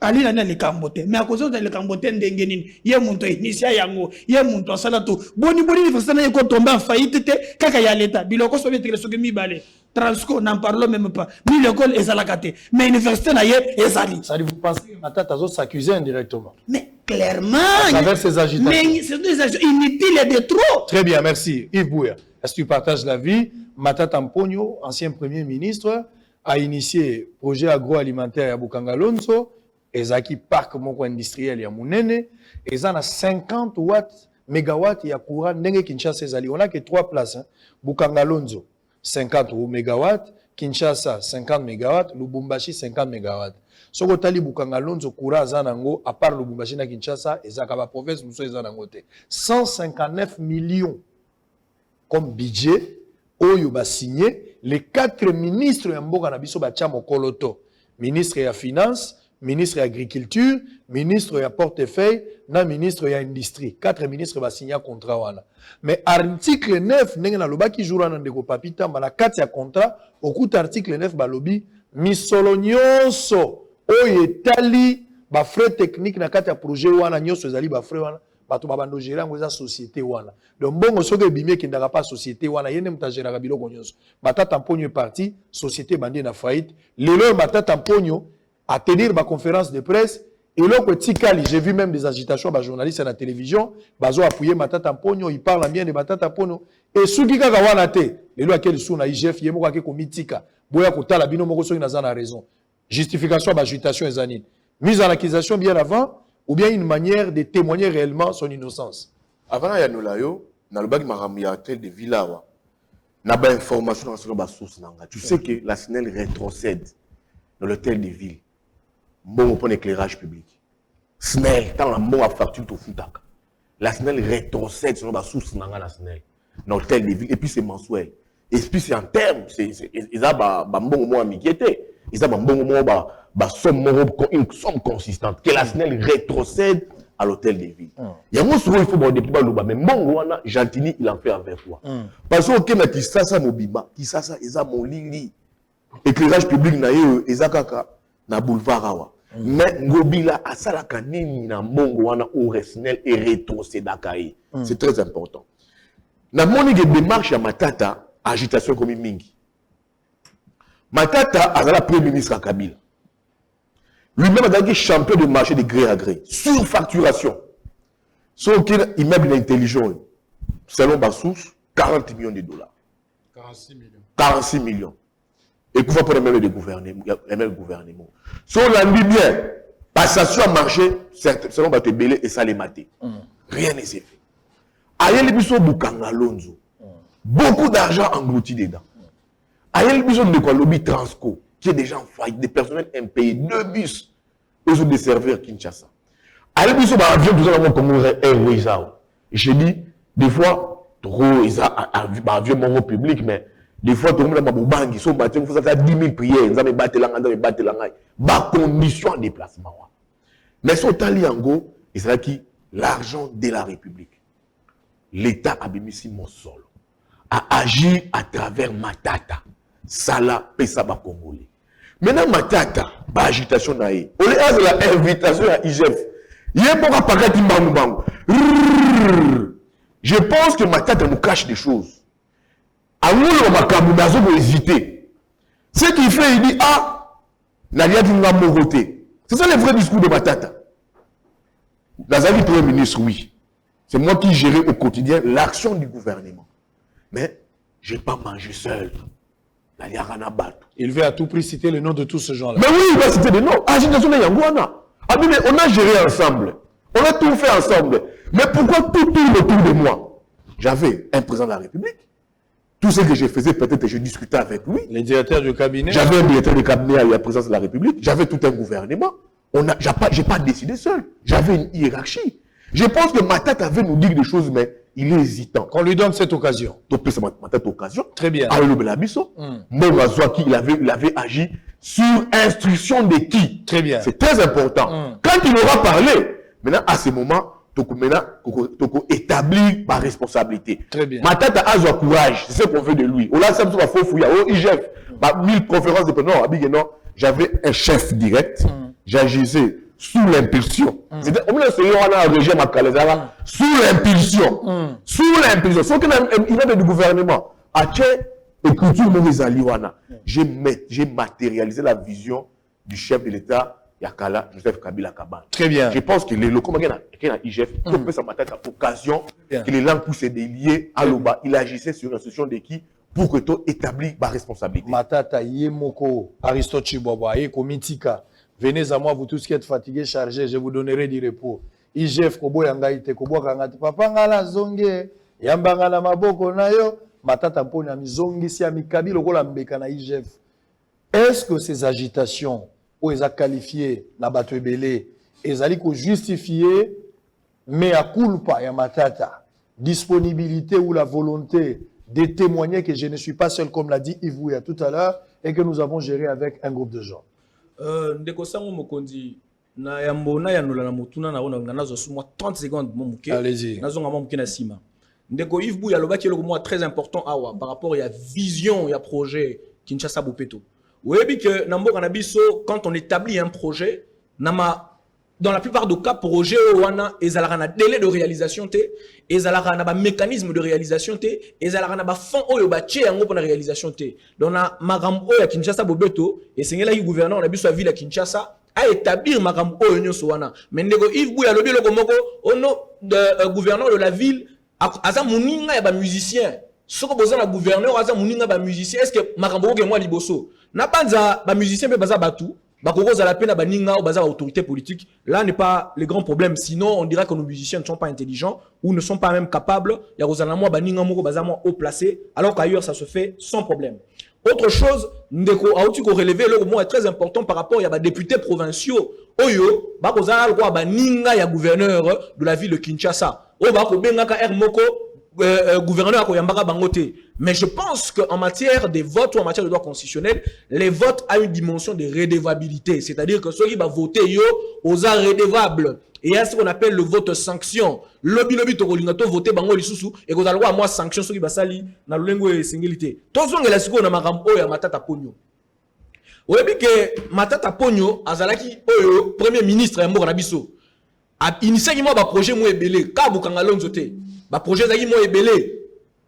Ali na le kambote mais à cause de le kambote ndengenini ye muntu initia yango ye muntu asala to boni université na ko tomber en faillite te kaka ya l'état biloko so betre so mi balé Transco n'en parlons même pas ni l'école ezalakate mais université na ye ezali ça dit vous pensez que Matata zo s'accuser indirectement mais clairement à travers ces agitations mais c'est des agitations inutiles et de trop. Très bien, merci Yves Bouya. Est-ce que tu partages l'avis? Matata Mponyo, ancien premier ministre, a initié projet agroalimentaire à Bukangalonso. Ezaki parc moko industriel ya munene, ezana 50 watts mégawatts ya courant ndenge Kinshasa ezali. On a que 3 places, hein. Bukangalonzo 50 mégawatts, Kinshasa 50 mégawatts, Lubumbashi 50 mégawatts. Soko tali Bukangalonzo courant azana ngo à part Lubumbashi na Kinshasa ezaka ba province muso ezana ngote. 159 millions comme budget oyo ba signé les 4 ministres ya mboka na biso ba tia mokoloto. Ministre ya finance, ministre de l'Agriculture, ministre de la portefeuille, na ministre de l'Industrie. 4 ministres vont signer un contrat. Wana. Mais article 9, n'est pas qui joue dans le papita, mais la 4 ya contrat, au coup d'article 9, balobi, misolonioso, oyetali, ba frais techniques na 4 projet wana, nyoso zali ba frais wana, bato babando gérer en société wana. Donc bon, ce que bimé qui n'a pas société wana, yene mta gérer kabilo konyoso. Bata tamponyo parti, société bandé na faillite. Lelo bata tamponyo à tenir ma conférence de presse et là j'ai vu même des agitations de journalistes à la télévision, bazo appuyer Matata Mpogno, il parle bien de Matata Mpogno et ceux qui kawana te, les lois quels sont na IGF yemo ka ko mitika, boya ko tala bino moko so na raison. Justification d'agitation et anine. Mise en accusation bien avant ou bien une manière de témoigner réellement son innocence. Avant ya nolayo, na lobaki makambi ya tel de Villawa. Na ba information sur ba source nanga. Tu sais que la SNEL rétrocède dans l'hôtel de ville. Bon pour l'éclairage public. SNEL, tant la bon facture tout foutaka. La SNEL rétrocède sur la source nanga la SNEL dans l'hôtel de ville et puis c'est mensuel. Et puis c'est en termes, ils a ba bon mo amitié, ils a ba bon mo ba somme une somme consistante que la SNEL rétrocède à l'hôtel de ville. Il y a mon souvent il faut bon depuis ba loba mais bon wana Gentini il en fait avec toi. Parce que OK na qui ça mobima, qui ça ils a mon lili. Éclairage public na yo ezakaka na boulevard awa. Mais ngobila asalaka nini na mbongo wana au SNEL et rétrocédaka. C'est très important. Na moni de démarche ya Matata agitation comme mingi. Matata azala premier ministre à Kabila. Lui-même a été champion de marché de gré à gré. Surfacturation. Son immeuble intelligent, selon ma source, 40 millions de dollars. 46 millions. 46 millions. Et qu'on va pour le même gouvernement. Si on l'a dit bien, passation à marché, selon ma belé et ça les maté. Rien n'est fait. Aïe, les bisous Bukanga Lonzo. Beaucoup d'argent englouti dedans. Aïe, les bisous de quoi lobby Transco, qui est déjà en faillite, des personnels impayés, 2 bus, eux ont des serveurs Kinshasa. Aïe, les bisous avion, tout ça, comme Airways. J'ai dit, des fois, trop, ils ont avion mon public, mais des fois, tout le monde a un banque, ils sont battus, il faut faire 10 000 prières, ils ont battu la bas condition de déplacement. Mais son taliango, il sera qui l'argent de la République. L'État a mis ici mon sol, a agi à travers Matata, Sala, Pesaba Congolais. Maintenant, Matata, agitation naïe. On est à la invitation à IGF. Il y a pas de bang. Je pense que Matata nous cache des choses. À nous, on va hésiter. Ce qu'il fait, il dit, ah, Nadia dit, c'est ça le vrai discours de Matata. Dans la vie Premier ministre, oui. C'est moi qui gérais au quotidien l'action du gouvernement. Mais je n'ai pas mangé seul. Il veut à tout prix citer le nom de tous ces gens-là. Mais oui, il va citer des noms. Agitation de Yangouana. On a géré ensemble. On a tout fait ensemble. Mais pourquoi tout tourne autour de moi? J'avais un président de la République. Tout ce que je faisais, peut-être je discutais avec lui. Les directeurs du cabinet. J'avais un directeur de cabinet à la présidence de la République. J'avais tout un gouvernement. Je n'ai pas décidé seul. J'avais une hiérarchie. Je pense que Matata avait nous dire des choses, mais il est hésitant. Qu'on lui donne cette occasion. Cette occasion. Très bien. Il avait agi sur instruction de qui? Très bien. C'est très important. Quand il aura parlé, maintenant, à ce moment, il établir ma responsabilité. Très bien. Matata a le courage. C'est ce qu'on veut de lui. On a ça, il faut fouiller. Au IGF, 1000 conférences de non, j'avais un chef direct. J'agissais sous l'impulsion. C'était au moins un régime à Kalezara, sous l'impulsion. Sous l'impulsion. Sauf qu'il avait du gouvernement. À écriture j'ai matérialisé la vision du chef de l'État, Yakala, Joseph Kabila Kaban. Très bien. Je pense que les locaux, qui ont IGF, on peut s'en mettre à l'occasion que les langues poussent des liés à l'Oba. Il agissait sur l'instruction de qui pour que tu établisses ma responsabilité. Matata, Yemoko, Aristote Chiboba, Eko Mitika. Venez à moi, vous tous qui êtes fatigués, chargés, je vous donnerai du repos. IGF, Kobo Yangaite, Kobo Kangati, Papa Ngala Zonge, Yambangala Maboko Nayo, Matata Mpona Mizongi, Siami Kabilo, Kola Mbeka na IGF. Est-ce que ces agitations, où ils ont qualifié Nabato Ebele, ils ont justifié, mais à culpa, ya Matata, disponibilité ou la volonté de témoigner que je ne suis pas seul, comme l'a dit Yves Ouya tout à l'heure, et que nous avons géré avec un groupe de gens? ndeko sango mokonzi na yambo na yanola na motuna na ona nazo suma 30 secondes mon muke. Allez-y. Nazo ngama muke na sima. Ndeko Yves Bouya loba ki moi très important awa par rapport à vision ya projet Kinshasa Bopeto. Oyebi que na mboka na biso quand on établit un projet dans la plupart des cas projet wana ezalaka na délai de réalisation te ezalaka na ba mécanisme de réalisation te ezalaka na ba fonds oyo ba tie yango pour la réalisation te. Donc na makambo oyo ya Kinshasa Bopeto esengela ki gouverneur na biso ya ville ya Kinshasa a établir makambo oyo nyonso wana. Mais ndeko Yves Bouya lobi loko moko ono de gouverneur de la ville aza muninga ya ba musicien. Soko boza na gouverneur aza muninga ba musicien, est-ce que makambo ke moi liboso na banza ba musicien pe baza batu bakokoza la peine ba ninga ou baza autorité politique. Là n'est pas le grand problème, sinon on dira que nos musiciens ne sont pas intelligents ou ne sont pas même capables ya kozana mo ba ninga moko baza mo haut placé, alors qu'ailleurs ça se fait sans problème. Autre chose, ndeko auti ko relever le mot est très important par rapport ya ba députés provinciaux oyo ba kozala lwa ba ninga ya gouverneur de la ville de Kinshasa. O ba ko benga ka moko gouverneur a koyambaka bangote. Mais je pense qu'en matière de vote ou en matière de droit constitutionnel, les votes ont une dimension de redevabilité. C'est-à-dire que ceux qui vont voter yo, aux redevables. Et il y a ce qu'on appelle le vote sanction. Lobby tokolingato voter bango lisusu et qu'on a le droit à moi sanction ceux qui va sali na lulengo et singilité. Tous on la siko na makambo ya Matata Ponyo. Oyebi que Matata Ponyo azalaki oyo premier ministre ya mboka na biso. A initié moi ba projet mo ebele ka bukanga lonzo te. Ba projet zaki mo ebele.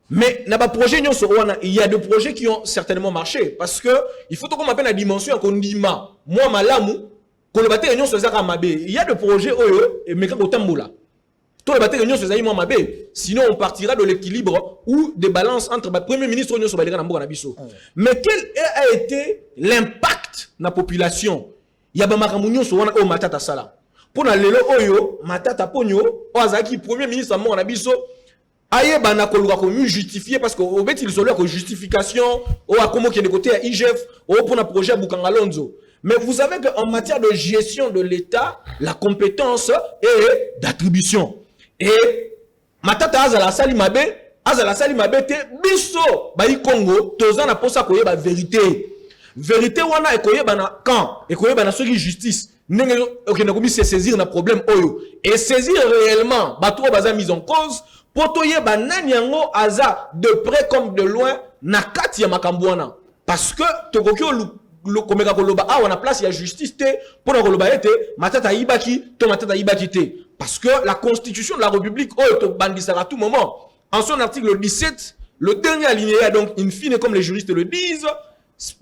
Mais na ba projet nyonso wana il y a des projets qui ont certainement marché parce que il faut qu'on appelle la dimension ya kondima. Moi malamu kolobate nyonso zaka mabe. Il y a des projets oyo et meka kotambola. Tous les batailles nyonso zaki mo mabe. Sinon on partira de l'équilibre ou des balances entre ba premier ministre nyonso baleka na mboka na biso. Mais quel a été l'impact na population? Il y a ba makambo nyonso wana o Matata sala. Pour na lelo oyo Matata Ponyo ozaki premier ministre à mboka na biso aye bana koluka ko justifier parce que au bet il solo ko justification o akomo qui est de côté à IGF o pour na projet Bukanga Lonzo. Mais vous savez qu'en matière de gestion de l'État, la compétence est d'attribution. Et Matata azala sali mabe te biso ba Congo tozana posa koye ba vérité. Vérité wana ekoye bana quand ekoye bana soki justice. Ok, na komi se saisir na problème oyo et saisir réellement bato baza mise en cause potoye banani yango aza de près comme de loin na kati ya makambuana parce que tokoki le komeka koloba a on a place ya justice te pour koloba ete Matata ibaki to Matata ibaki te parce que la constitution de la République oyo to bandisaka à tout moment en son article 17 le dernier alinéa donc in fine comme les juristes le disent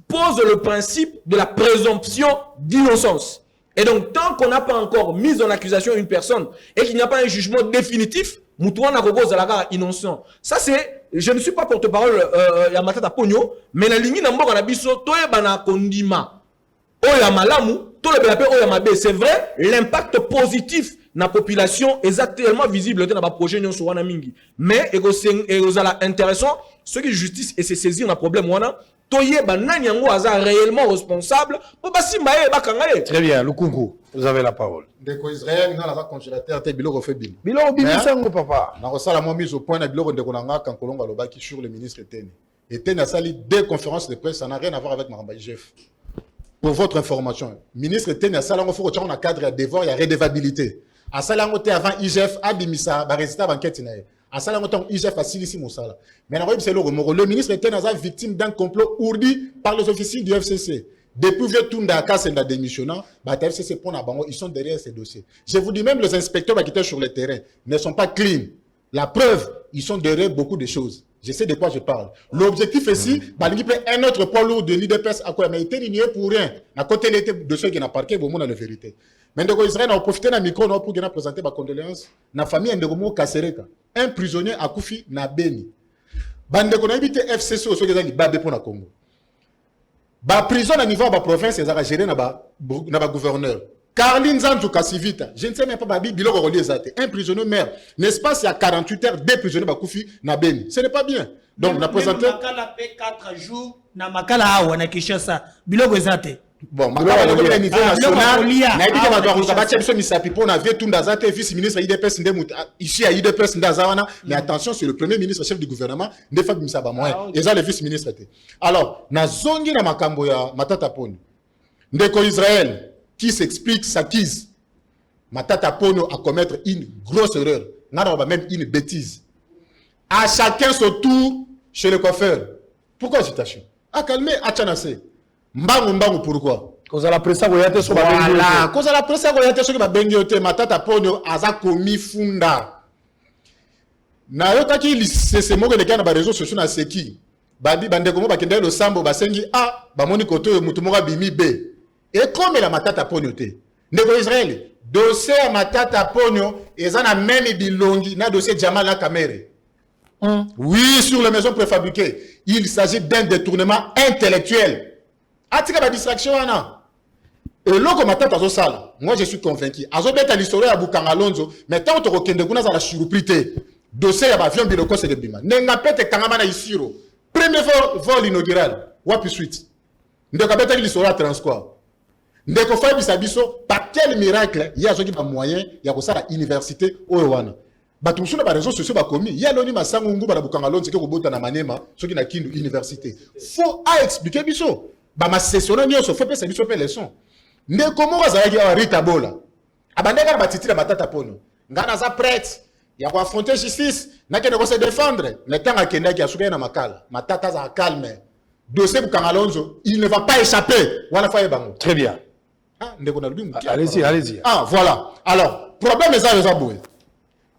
pose le principe de la présomption d'innocence. Et donc, tant qu'on n'a pas encore mis en accusation une personne et qu'il n'y a pas un jugement définitif, Moutouana Rogo Zalaga innocent. Ça, c'est, je ne suis pas porte-parole ya Matata Ponyo, mais la ligne n'ambo na biso, toye bana kondima, oya malamu, to le belape oya mabe. C'est vrai, l'impact positif na population est tellement visible dans le projet Nyon Souana Mingi. Mais, égozala intéressant, ceux qui justice et se saisir na problème wana, toye banani yango aza réellement responsable po basimba bakangaye. Très bien, Lukungu, vous avez la parole. Ndeko Israël na la congélateur te biloko fait bin. Biloko bibisango papa. Na kosala mo mise au point na biloko ndeko nanga kan kolonga lobaki sur le ministre Tene. Et Tene a sali deux conférences de presse, ça n'a rien à voir avec Maramba Jeff. Pour votre information, ministre Tene a sali ngo faut que on a cadre ya devoir ya redevabilité. A sali ngo te avant IGF abimisa ba résultat d'enquête na ye. À ça, IGF a silisi Moussala. Mais le ministre était victime d'un complot ourdi par les officiers du FCC. Depuis que Tunda Kassenda démissionnant, FCC ils sont derrière ces dossiers. Je vous dis même les inspecteurs qui étaient sur le terrain ne sont pas clean. La preuve, ils sont derrière beaucoup de choses. Je sais de quoi je parle. L'objectif ici, un autre poids lourd de l'IDPS a quoi, mais il était ignoré pour rien. À côté de ceux qui n'ont parqué, vous avez la vérité. Mais Israël a profité d'un micro pour présenter ma condoléance. La famille de Kassereka. Un prisonnier a Koufi na Beni. Bande qu'on a évité FCC au Sogezali Babé pour la Congo. Ba prison à niveau de la province, ils ont géré na gouverneur. Caroline Zantou Kassivita, je ne sais même pas Babi Biloko Reliezate. Un prisonnier maire. N'est-ce pas, il y a 48 heures, deux prisonniers Bakoufi na Beni. Ce n'est pas bien. Donc, on a présenté. Makala fait 4 jours, na Makala Awa na Kinshasa. Biloko Zate. Bon, Makala au niveau national, na dit que doit rebattre sur Misapi pour na vie Tunda Zate vice-ministre IDPS ici à IDPS Ndazawana, mais attention c'est le premier ministre chef du gouvernement Ndefa Bimsaba moi et ça le vice-ministre était. Alors, na zongi na makambo ya Matata Ponyo. Ndeko Israël, qui s'explique, s'acquise. Matata Ponyo à commettre une grosse erreur. Même une bêtise. À chacun son tour chez le coiffeur. Pourquoi citation? À calmer, à Tchanase. Mbangu, pourquoi? Cause à la presse, voilà. Cause à la presse, Matata Ponyo a commis funda. Na yoka ki c'est mo que les gars na réseaux sociaux na seki. Bandi bande komo ba kende le sambo ba sengi a ba moni koto mutu mo bimi b. Et comme la Matata Ponyo te. Ndeko Israël, dossier à Matata Ponyo ezana même bilongi na dossier Jamal Kamere. Oui, sur les maisons préfabriquées, il s'agit d'un détournement intellectuel. Atika ba distraction ana. Et loko Matata zo sala. Moi je suis convaincu. Azo beta l'histoire ya Bukanga Lonzo, mais tant to kende kuna za la surprise. Dossier ya avion biloko c'est de bima. Nenga pete kangama na isiro. Premier vol inaugural. Wapi suite. Ndeko beta l'histoire ya transport. Ndeko fa bisabiso par quel miracle il y a zoki ba moyen ya ko sala université owana. Batu suna ba réseaux sociaux ba komi. Ya loni masango ngu ba Bukanga Lonzo ke ko bota na manema soki na kindu université. Faut à expliquer biso. Ba ma session nyo so fait pesa biso pe leçon. Ndeko mo bazalaki a Rita Bola. Abandeka ba titira Matata Ponyo. Ngana za prêtre. Il y a affronter justice, n'a qu'à se défendre. Le temps à Kenya qui a soulevé na makal, Matata za calme. Dossier Bukanga Lonzo, il ne va pas échapper. Voilà faye bango. Très bien. Ah, allez-y, allez-y. Ah, voilà. Alors, problème est ça les aboué.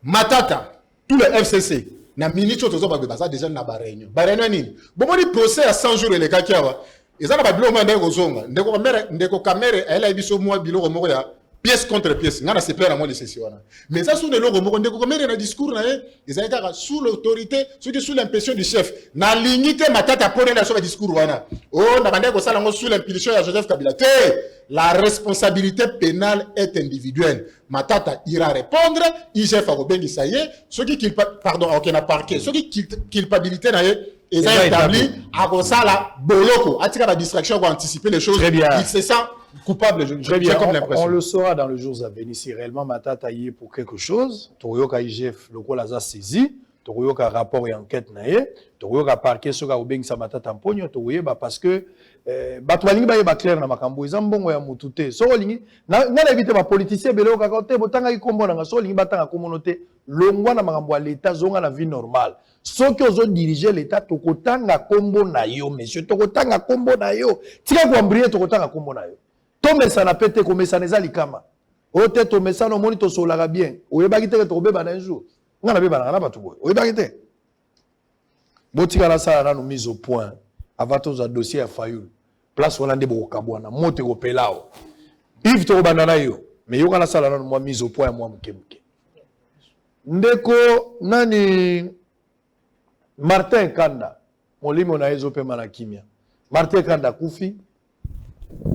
Matata, tout le FCC, na minute to ba baza déjà na ba réunion. Ba réunion nini? Bon on dit procès à 100 jours les kakiawa. Ezana ba bilo manda ngozonga. Ndeko kamere elle a biso moi bilo moko ya pièce contre pièce. Ngana se perd à moi de session. Mais ça sous le logo moko ndeko kamere na discours na ils ont sous l'autorité, ceux qui sous l'impression du chef. Na lignité Matata Ponyo na sur discours wana. Oh na bande ko sala ngo sous l'impulsion de Joseph Kabila. La responsabilité pénale est individuelle. Matata ira répondre, IGF a rebengi ça y est, ceux qui pardon, OK na parquet, ceux qui culpabilité na ils ont établi à Rosala Boloko, atika la distraction pour anticiper les choses. Il se sent coupable, j'ai comme l'impression. On le saura dans les jours à venir si réellement Matata y est pour quelque chose. Torioka IGF le quoi la saisi, Torioka rapport et enquête naé, Torioka parquet ce ka obengi sa Matata Ponyo, Torioka parce que bato balingi ba clair na makambo ezambongo ya mutute so lingi na éviter ba politicien beloko ka côté botanga ikombo na so lingi batanga communauté longwa na makambo ya l'état zonga na vie normale soki ozo diriger l'état tokotanga kombo na yo monsieur tokotanga kombo na yo tika ko ambrier tokotanga kombo na yo to mesa na pete ko mesa neza likama o te to mesa no moni to solaka bien oyebaki te to beba na un jour ngana beba na bato boy oyebaki te botika la sala na mise au point avant tous un dossier à Fayoul place on a des bokabwana mote ko pelao if to banana yo mais yo kana sala na moi mise au point moi mkemke ndeko nani Martin Kanda molimo na ezo pe mana kimia Martin Kanda kufi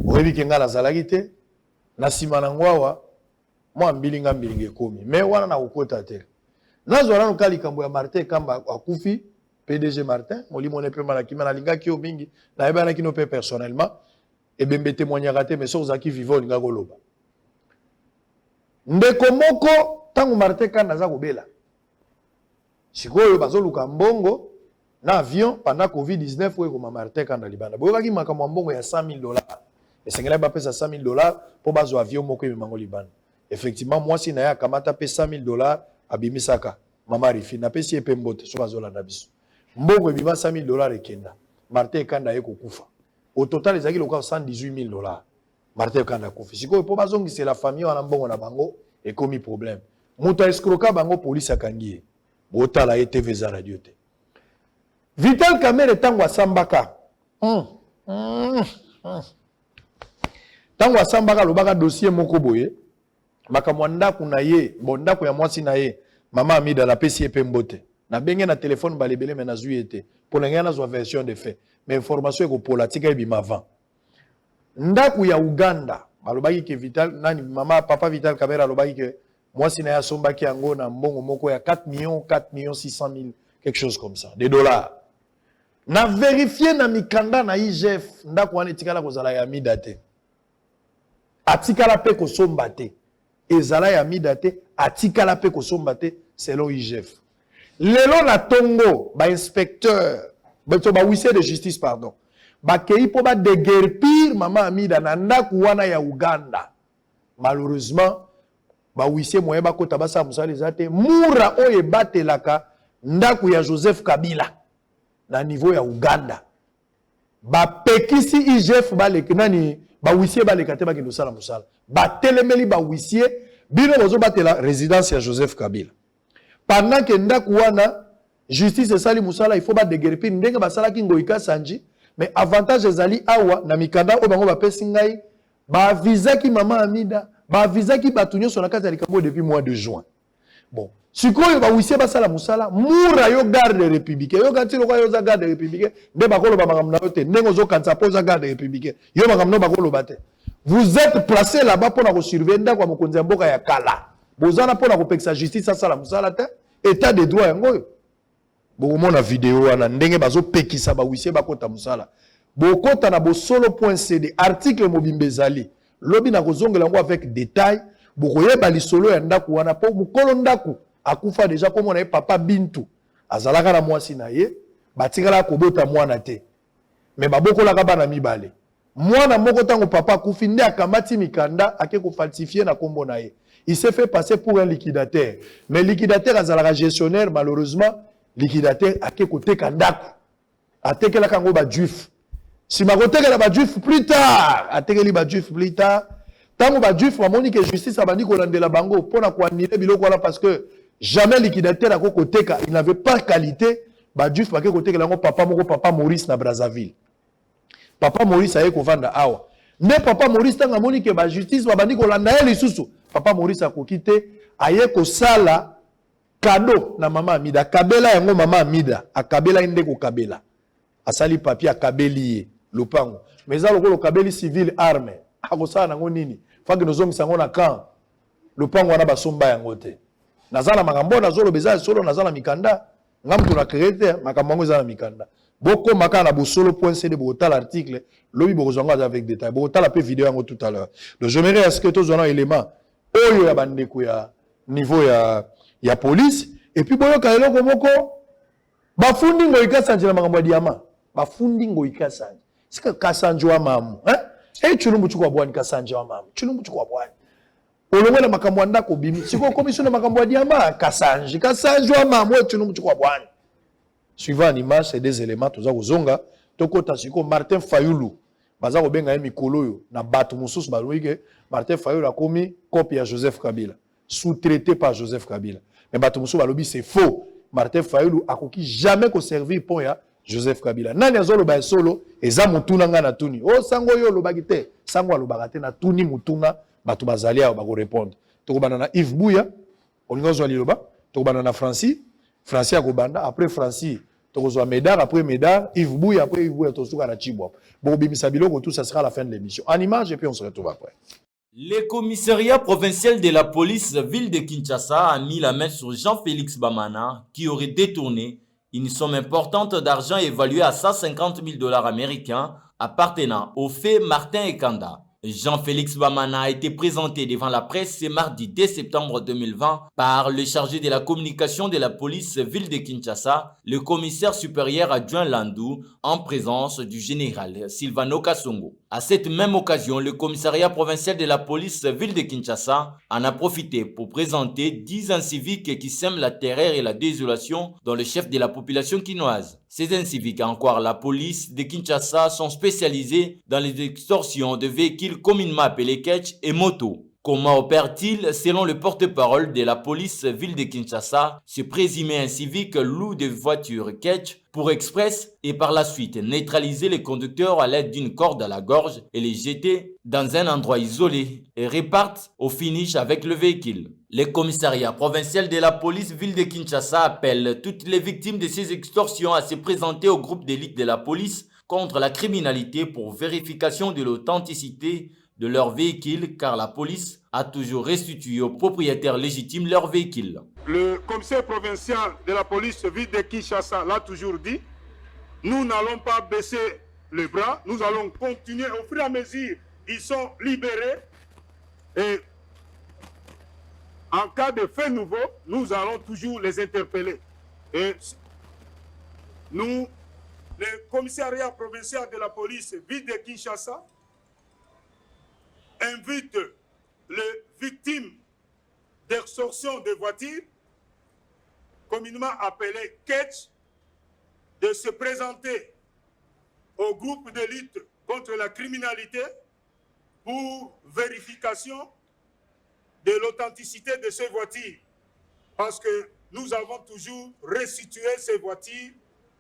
oyebi kenga la zalagite na simana ngwawa moi mbilinga mbilinge komi mais wana na ukota te nazo wana kali kambo ya Martin Kamba akufi PDG Martin, molimo ne pe malaki manalinga ki obingi na ebana ki no pe personnellement et bembe témoignera te mais so zaki vivo linga koloba. Ndeko moko tangu Martin Kanda za kobela. Sikoyo bazoluka mbongo na avion pendant Covid-19 ko ma Martin Kanda libanda. Boyoka ki makambo mbongo ya $100,000. Esengela ba pesa $100,000 pour bazo avion moko emango libanda. Effectivement moi si na ya kamata pe $100,000 abimisaka. Mama Rifi na pesi epe mbote so bazola na biso. Mbongo ebima $100,000 ekenda. Martin Kanda ye kokufa. Au total ezaki loka $118,000. Martin Kanda kofi. Sikoyo po bazongisi la famille wana mbongo na bango ekomi problème. Muta escroka bango police akangi. Botala ye TV za radio te. Vital Kamerhe tango asambaka. Tango asambaka lobaka dossier moko boye. Makambo ndako na ye, ndako ya mwasi na ye. Mama Amida la pesi epe mbote. Na benge na téléphone balebele mais na zuité pour l'engana zo version de fait mais information eko politique ebima avant ndaku ya Uganda balobaki ke Vital nani mama papa Vital Kamerhe alobaki ke mwasi na ya sombaki yango na mbongo moko ya 4,600,000 quelque chose comme ça des dollars na vérifier na mikanda na IGF ndaku wana etikala kozala ya Amida te atikala pe kosomba te ezala ya Amida te atikala pe kosomba te selon IGF. Lelo na tongo ba inspecteur ba huissier de justice pardon ba kei po ba déguerpir conduire Maman Amida na ndaku wana ya Uganda. Malheureusement, ba huissier moyen ba kota basa musala ezate mura oye batelaka ndaku ya Joseph Kabila na niveau ya Uganda. Ba pekisi IGF baleka nani ba huissier baleka te ba kendo sala musala. Ba telemeli ba huissier bino bozo batela résidence ya Joseph Kabila. Pendant que ndaku wana justice sali musala il faut ba degerpi ndenge basala ki ngoika sanji mais avantage ezali awa na mikanda o bango ba pesi ngai ba visa ki Maman Amida ba visa ki batunyo sur la carte de likambo depuis mois de juin. Bon, sikoyo ba huissier basala musala mura yo garde républicain yo kanti lo yo za garde républicain nde bakolo ba makamna yo te ndengo zo kanza poza garde républicain yo makamno bakolo bate. Vous êtes placé là-bas pour na surveiller ndako mokonzi ya mboka ya kala. Bozana pour na kopekisa justice asala musala te état de droit yango. Bomona vidéo wana ndenge bazo pekisa ba huissier bakota musala. Bokota na bosolo.cd article mobimbezali. Lobi na kozongela ngo avec détail. Bokoyeba lisolo ya ndaku wana po mukolo ndaku akufa deja ko mona papa Bintu azalaka na mwasi na ye batikala kobota mwana te mais babokola ka bana mibale mwana moko tango papa akufi nde akamati mikanda ake ko falsifier na kombo na ye. Il s'est fait passer pour un liquidateur mais liquidateur azalaka gestionnaire. Malheureusement liquidateur ake koteka ndaku atekela kango ba juif si makotekela ba juif plus tard atekeli ba juif plus tard. Tant que Juif a moni que justice a bandi kolandela bango pour na kwanile biloko wana parce que jamais liquidateur a koteka il n'avait pas qualité ba Juif ba koteka lango papa moko papa Maurice na Brazzaville. Papa Maurice a ko vanda awa. Mais papa Maurice tanga moni que ba justice ba bandi kolanda ele susu. Papa Maurice a kokite aye ko sala cadeau na Maman Amida. Kabela yango Maman Amida akabela inde ko kabela. Asali papier akabeli lopango. Mais ça le kabeli civil arme. Akosala nango nini? Faki nozongi sango na kan. Lopango wana basomba yango te. Nazala makambo nazolo beza solo nazala mikanda. Ngamtu na créer makambo ngo zala mikanda. Boko makana bosolo.cd bota l'article lobi bokozonga avec détail. Bota la pe vidéo yango tout à l'heure. Donc j'aimerais à ce que tous on élément oyo ya bandeko ya niveau ya police et puis boyo ka eloko moko bafundi ngoika sanjela makambo ya diama. Bafundi ngoika sanje. Sika kasanjwa mamu, hein? Eh chulumbu chukwa bwani kasanje wa mama. Chulumbu chukwa bwani. Olongwe na makambo ndako bimi. Siko commission na makambo diama kasanje. Kasanje wa mama chulumbu chukwa bwani. Suivant l'image c'est des éléments toza kozonga tokota siko Martin Fayulu. Baza ko benga mikolo yo na batu mususu balwike Martin Fayulu a commis copie à Joseph Kabila, sous-traité par Joseph Kabila. Mais batu mususu balobi c'est faux. Martin Fayulu a koki jamais ko servir pour ya Joseph Kabila. Nani azolo ba solo eza mutuna nga na tuni. Oh sango yo lobaki te. Sango alobaka te na tuni mutuna batu bazali ayo bako répondre. Tokobana na Yves Bouya, olingozo aliloba, tokobana na Francis akobanda après Francis, tokozwa Médard après Médard, Yves Bouya après Yves Bouya tosuka na Chibwa. Bon bimisa biloko tout ça sera la fin de l'émission. En image et puis on se retrouve après. Le commissariat provincial de la police ville de Kinshasa a mis la main sur Jean-Félix Bamana qui aurait détourné une somme importante d'argent évaluée à 150 000 $ américains appartenant au fait Martin Ekanda. Jean-Félix Bamana a été présenté devant la presse ce mardi 2 septembre 2020 par le chargé de la communication de la police ville de Kinshasa, le commissaire supérieur adjoint Landou, en présence du général Silvano Kasongo. À cette même occasion, le commissariat provincial de la police ville de Kinshasa en a profité pour présenter 10 inciviques qui sèment la terreur et la désolation dans le chef de la population quinoise. Ces inciviques, encore la police de Kinshasa, sont spécialisés dans les extorsions de véhicules communément appelés ketch et motos. Comment opère-t-il? Selon le porte-parole de la police ville de Kinshasa, ce présumé incivique loue des voitures ketch pour express et par la suite neutraliser les conducteurs à l'aide d'une corde à la gorge et les jeter dans un endroit isolé et repartent au finish avec le véhicule. Le commissariat provincial de la police ville de Kinshasa appelle toutes les victimes de ces extorsions à se présenter au groupe d'élite de la police contre la criminalité pour vérification de l'authenticité de leur véhicule car la police a toujours restitué aux propriétaires légitimes leur véhicule. Le commissaire provincial de la police ville de Kinshasa l'a toujours dit, nous n'allons pas baisser les bras, nous allons continuer au fur et à mesure ils sont libérés et en cas de faits nouveaux, nous allons toujours les interpeller. Et nous, le commissariat provincial de la police ville de Kinshasa, invite les victimes d'extorsion de voitures, communément appelées catch, de se présenter au groupe de lutte contre la criminalité pour vérification de l'authenticité de ces voitures. Parce que nous avons toujours restitué ces voitures,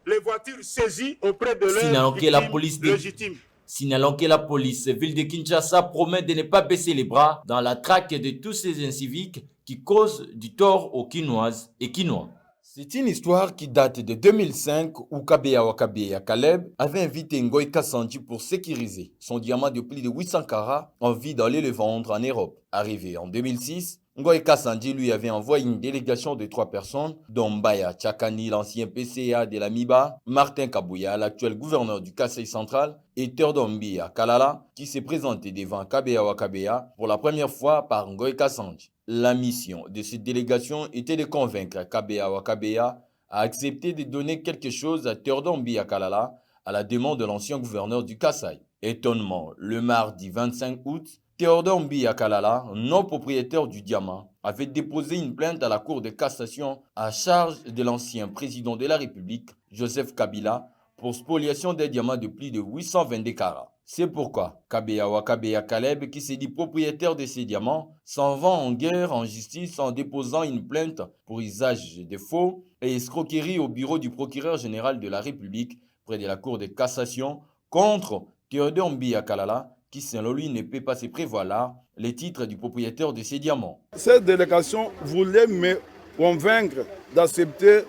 les voitures saisies auprès de leurs victimes légitimes. Signalons que la police ville de Kinshasa promet de ne pas baisser les bras dans la traque de tous ces inciviques qui causent du tort aux Kinoises et Kinois. C'est une histoire qui date de 2005 où Kabea Wakabeya Caleb avait invité Ngoï Kassanji pour sécuriser son diamant de plus de 800 carats en vue d'aller le vendre en Europe. Arrivé en 2006, Ngoï Kassanji lui avait envoyé une délégation de 3 personnes, dont Mbaya Tchakani, l'ancien PCA de la MIBA, Martin Kabouya, l'actuel gouverneur du Kasaï central, et Teodombi Kalala, qui s'est présenté devant Kabea Wakabeya pour la première fois par Ngoï Kassanji. La mission de cette délégation était de convaincre Kabea Wakabeya à accepter de donner quelque chose à Teodombi Kalala à la demande de l'ancien gouverneur du Kasaï. Étonnement, le mardi 25 août, Teodombi Kalala, non propriétaire du diamant, avait déposé une plainte à la Cour de cassation à charge de l'ancien président de la République, Joseph Kabila, pour spoliation des diamants de plus de 822 carats. C'est pourquoi Kabea Wakabeya Caleb, qui s'est dit propriétaire de ces diamants, s'en va en guerre en justice en déposant une plainte pour usage de faux et escroquerie au bureau du procureur général de la République près de la Cour de cassation contre Teodombi Kalala, qui selon lui ne peut pas se prévaloir les titres du propriétaire de ces diamants. Cette délégation voulait me convaincre d'accepter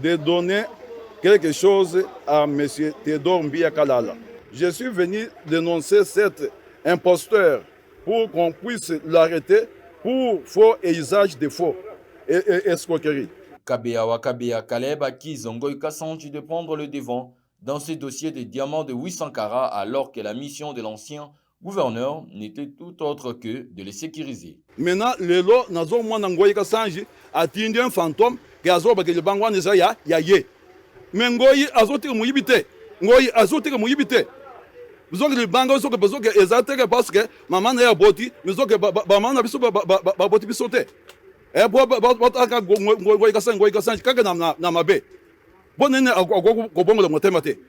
de donner quelque chose à M. Teodombi Kalala. Je suis venu dénoncer cet imposteur pour qu'on puisse l'arrêter pour faux et usage de faux et escroquerie. Kabea Wakabeya Caleb accuse Ngoï Kassanji de prendre le devant dans ce dossier de diamants de 800 carats alors que la mission de l'ancien gouverneur n'était tout autre que de les sécuriser. Maintenant, le lot n'a pas moins Ngoï Kassanji a tenu un fantôme qui a zobé que le bangwa ne sa ya ye. Mais Ngoï a zoté que mouyibité. Ngoï a zoté que mouyibité. Nous avons le bangwa so que besoin que exactement parce que maman n'a boti, nous avons que maman n'a pas boti bisoté. Et pour Ngoï Kassanji quand na mabe.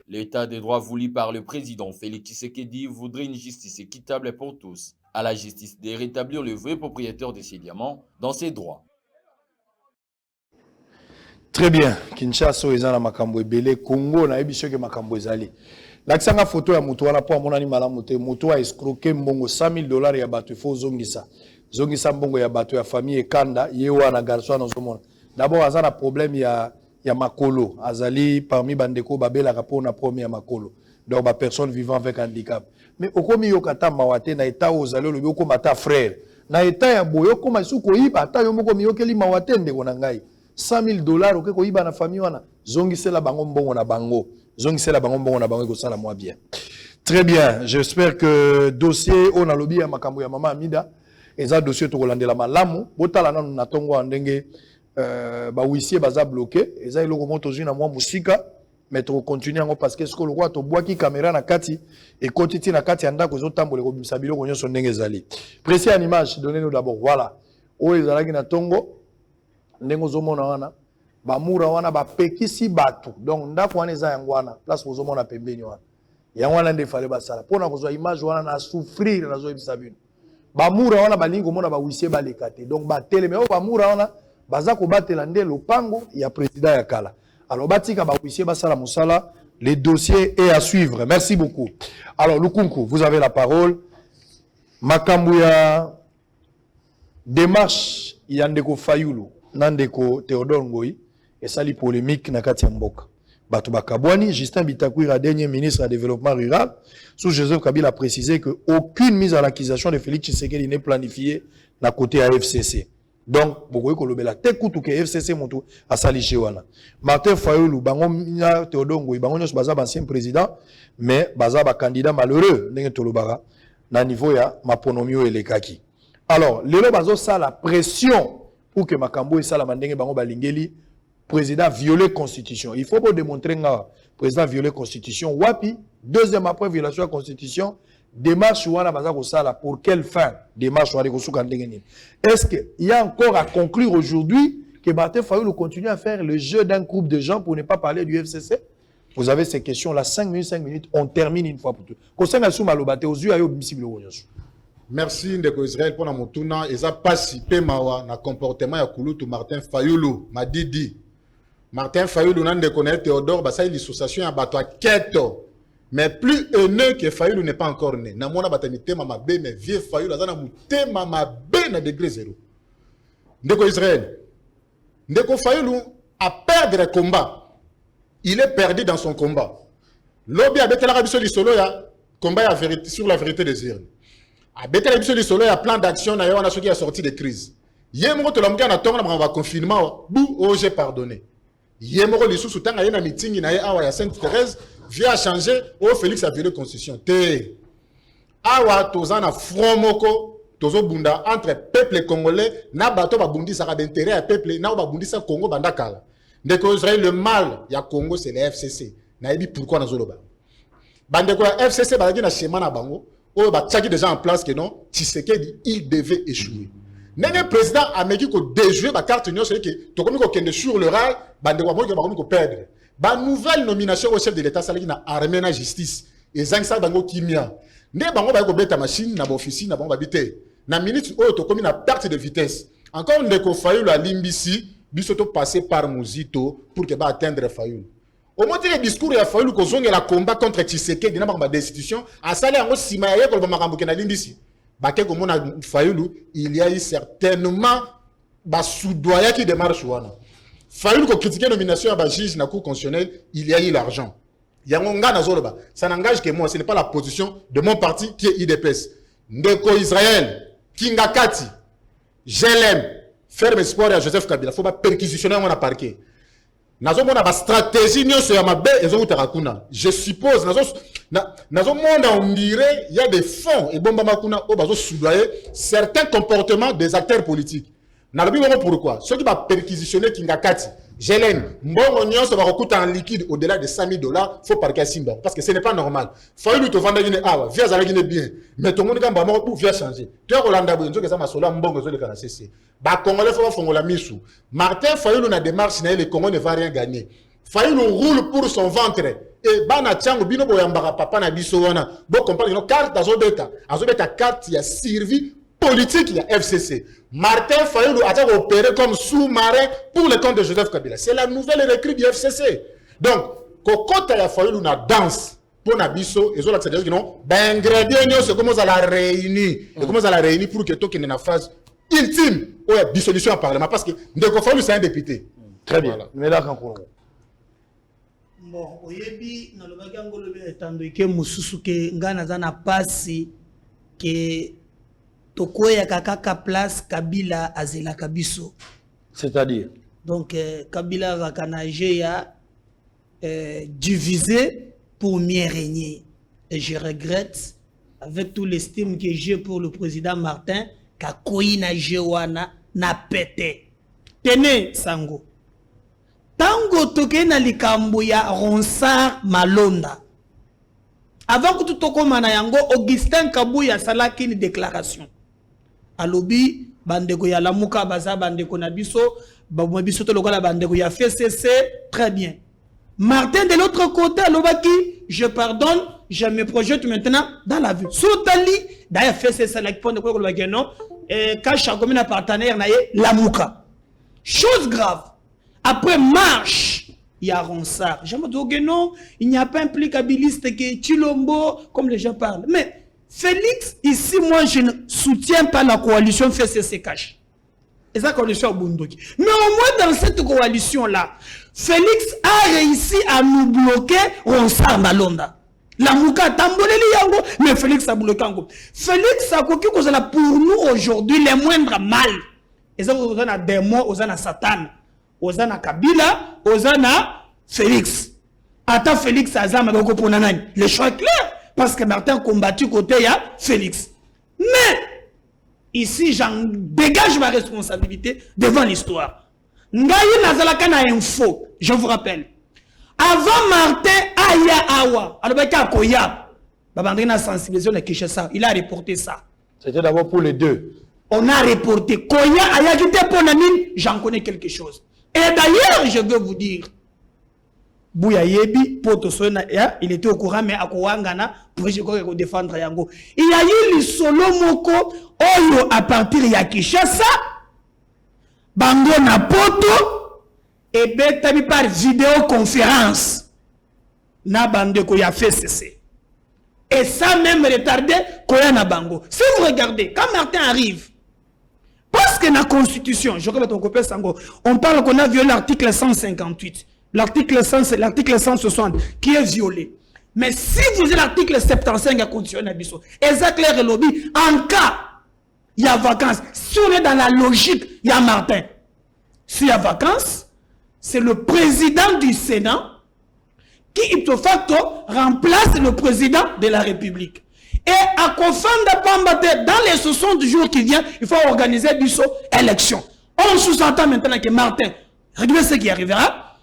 L'état de droit voulu par le président Félix Tshisekedi voudrait une justice équitable pour tous. À la justice de rétablir le vrai propriétaire de ces diamants dans ses droits. Très bien. Kinshasa eza na makambo ebele, Congo na yebi soki makambo ezali. Lakisanga photo ya mutu wana po amonani malamu te, mutu a escroqué mbongo $100,000 ya bato fo zongisa. Zongisa mbongo ya bato ya famille ekanda, ye wana garçon na zomona. D'abord aza na problème ya makolo, azali parmi bandeko babela rapona premier makolo. Donc ba personne vivant avec handicap. Mais okomi yokata mawate na état ozali lobi okoma ta frère. Na état ya boyo koma suko yiba ata yo moko miyokeli mawate ndeko na ngai. $100,000 oke ko yiba na famille wana. Zongisela bango mbongo na bango. Zongisela bango mbongo na bango ko sala moi bien. Très bien, j'espère que dossier on a lobby ya makambo ya mama Amida eza dossier to kolandela malamu botala nanu na tongo ndenge ba huissier baza bloqué eza iloko moto zina mwa musika mais to continuer ngo parce que ce que le roi to boaki caméra na kati et kotiti na kati anda ko zotambola ko bimisa biloko nyonso ndenge ezali. Précis en image, donnez-nous d'abord voilà. O ezalaki na tongo ndenge ozomona wana ba mura wana ba pekisi batu donc ndako wana eza yango wana place ozomona pembeni wana yango wana nde fale basala pona kozwa image wana na souffrir na zo ebisa bino ba mura wana balingi komona ba huissier baleka te donc ba teleme o ba mura wana baza ko batela nde lopango ya président ya kala. Alors batika ba huissier basala musala, les dossiers est à suivre. Merci beaucoup. Alors Lukunku, vous avez la parole. Makambu ya démarche ya ndeko Fayulu nandeko Théodore Ngoï et sali polémique na kati ya mboka. Bato bakabwani, Justin Bitakwira, dernier ministre du développement rural, sous Joseph Kabila a précisé que aucune mise à l'accusation de Félix Tshisekedi n'est planifiée na côté AFCC. Donc, beaucoup kolobela te kutu ke FCC moto asali chewana. Martin Fayulu bango mina Théodore Ngoï bango nyos baza ancien président mais baza ba candidat malheureux ndenge tolobara na niveau ya maponomio elekaki. Alors, lelo bazo ça la pression pour que makambo et ça la mandenge bango balingeli président violé constitution. Il faut pas démontrer nga président violé constitution wapi deuxième après violation de la constitution démarche wana baza ko sala pour quelle fin démarche wana ko suka ndenge nini? Est-ce qu'il y a encore à conclure aujourd'hui que Martin Fayulu continue à faire le jeu d'un groupe de gens pour ne pas parler du FCC? Vous avez ces questions-là, 5 minutes, on termine une fois pour toutes. Merci Ndeko Israël pour la motuna. Et ça passe mawa na comportement ya Kulutu Martin Fayulu. Ma didi. Martin Fayulu n'a de connaître Théodore, bah ça il l'association à bateau keto. Mais plus haineux que Fayulu n'est pas encore né. Na mona batanité mama bé, mais vieux Fayulu, azana mouté mama bé na degré zéro. Ndeko Israël. Ndeko Fayulu a perdre le combat. Il est perdu dans son combat. Lobby a bété l'Arabie Saoudite solo ya combat sur la vérité des urnes. A bété l'Arabie Saoudite solo ya plan d'action na yon a ceux qui a sorti des crises. Yemoro te l'homme qui a tong na confinement bou oh j'ai pardonné. Yemoro les sous tanga yena meeting na awa ya Sainte Thérèse vient changer oh Félix a violé constitution. Té awa tozana front moko tozo bunda entre peuple congolais na bato ba bundi ça a intérêt à peuple na ba bundi ça Congo bandakala. Ndeko Israël, le mal, il y a Congo, c'est le FCC. Naïbi pourquoi dans Zoloba. Bandeko la FCC, bah na schéma na bango, oh bah tchaki déjà en place que non, Tshisekedi il devait échouer. N'est président américain ko déjouer ba carte union c'est que to comme ko kende sur le rail, bandeko ba ko perdre. Ba nouvelle nomination au chef de l'état ça na armée na justice. Et zangsa bango kimia. Né bango ba ko beta machine na ba office na bango ba bité. Na minute oh to comme na perte de vitesse. Encore Ndeko Fayulu la Limbisi bisoto passer par Muzito pour que va atteindre Fayulu. Au moins le discours ya Fayulu ko zonga la combat contre Tshisekedi na ba destitution a salé en simaye ko ba makambo ke na Limbisi. Ba ke ko mona Fayulu il y a eu certainement ba soudoya qui démarche wana. Fayulu ko critiquer nomination à ba juge na cour constitutionnelle, il y a eu l'argent. Yangonga na zoloba, ça n'engage que moi, ce n'est pas la position de mon parti qui est IDPS. Ndeko Israël, Kingakati, je l'aime. Faire espoir à Joseph Kabila, il faut pas perquisitionner mon parquet. Nazo mona ba stratégie nyonso ya mabe ezo utarakuna. Je suppose nazo mona on dirait il y a des fonds et bomba makuna o bazo soudoyer certains comportements des acteurs politiques. Na lobi bongo pourquoi? Ceux qui va perquisitionner Kingakati, Jelen, mbongo nyonso ba kokuta en liquide au-delà de $100,000, faut parquer Simba parce que ce n'est pas normal. Faut lui te vendre une awa, via zalagine bien. Mais tout le monde gamba mo pour via changer. Tu as Rolanda Bonzo que ça ma sola mbongo zo de kana cesser. Ba Congolais faut fongola misu. Martin Fayulu na démarche na le Congo ne va rien gagner. Fayulu roule pour son ventre et bana tchango bino boyambaka papa na biso wana. Bo comprendre no carte azobeta carte ya survie politique il y a FCC. Martin Fayulu a opéré comme sous-marin pour le compte de Joseph Kabila. C'est la nouvelle recrue du FCC. Donc, Kokota ya Fayulu na danse pour Nabiso, et c'est dire que non, ben ingrédient c'est comment ça la réunir, et comment ça la réunir pour que toi qui est dans la phase ultime où il y a dissolution en parlement parce que Ndeko Fayulu c'est un député. Très bien. Mais là quand bon, oyebi na lobaki ngolobe etando ke mususu ke ngana za na pasi ke tokoya kaka place Kabila azela kabiso. C'est-à-dire donc Kabila zakanaje ya divisé pour mieux régner. Et je regrette avec tout l'estime que j'ai pour le président Martin kakoina jewana na pété. Tenez sango. Tango toke na likambo ya Ronsard Malonda. Avant que tout tokoma na yango Augustin Kabuya salaki une déclaration. Alobi bandeko ya lamuka baza bandeko na biso ba biso to lokola bandeko ya FCC très bien. Martin de l'autre côté alobaki je pardonne, je me projette maintenant dans la vie. Sotali d'ailleurs FCC la pone ko lobaki non et quand chaque commune a partenaire na ye lamuka. Chose grave. Après marche il y a Ronsard. Je me dis que non, il n'y a pas un implicabiliste qui est Chilombo comme les gens parlent. Mais Félix, ici, moi, je ne soutiens pas la coalition FCC Cash. Et ça, coalition à Bundoki. Mais au moins, dans cette coalition-là, Félix a réussi à nous bloquer Ronsard Malonda. La Mouka Tamboleli Yango, mais Félix a bloqué Yango. Félix a coquille pour nous aujourd'hui les moindres mal. Et ça, vous avez un démon, vous avez un Satan, vous avez un Kabila, vous avez un Félix. Attends, Félix a zama pour nanani. Le choix est clair. Parce que Martin a combattu côté il y a Félix. Mais, ici, j'en dégage ma responsabilité devant l'histoire. Ngaï Nazalaka na info, je vous rappelle. Avant Martin Aya Awa, alors Koya, Babandrina sensibilisation de Kinshasa. Il a reporté ça. C'était d'abord pour les deux. On a reporté. Koya a ajouté pour Nanine, j'en connais quelque chose. Et d'ailleurs, je veux vous dire, Bouya Yebi, il était au courant, mais à Kouangana, pour défendre Yango. Il y a eu le solo moko, Oyo à partir de Kinshasa, Bango na poto, et Betabi par vidéoconférence. Na bande ko ya fait cesser. Et ça même retardé, Koya na Bango. Si vous regardez, quand Martin arrive, parce que la Constitution, je crois que ton copain Sango, on parle qu'on a violé l'article 158, l'article 160 qui est violé. Mais si vous avez l'article 75 à Constitution, exact clair lobby, en cas, il y a vacances. Si on est dans la logique, il y a Martin. S'il y a vacances, c'est le président du Sénat qui, ipso facto, remplace le président de la République. Et à Kofanda Pambate, dans les 60 jours qui viennent, il faut organiser une élection. On sous-entend maintenant que Martin, regardez ce qui arrivera,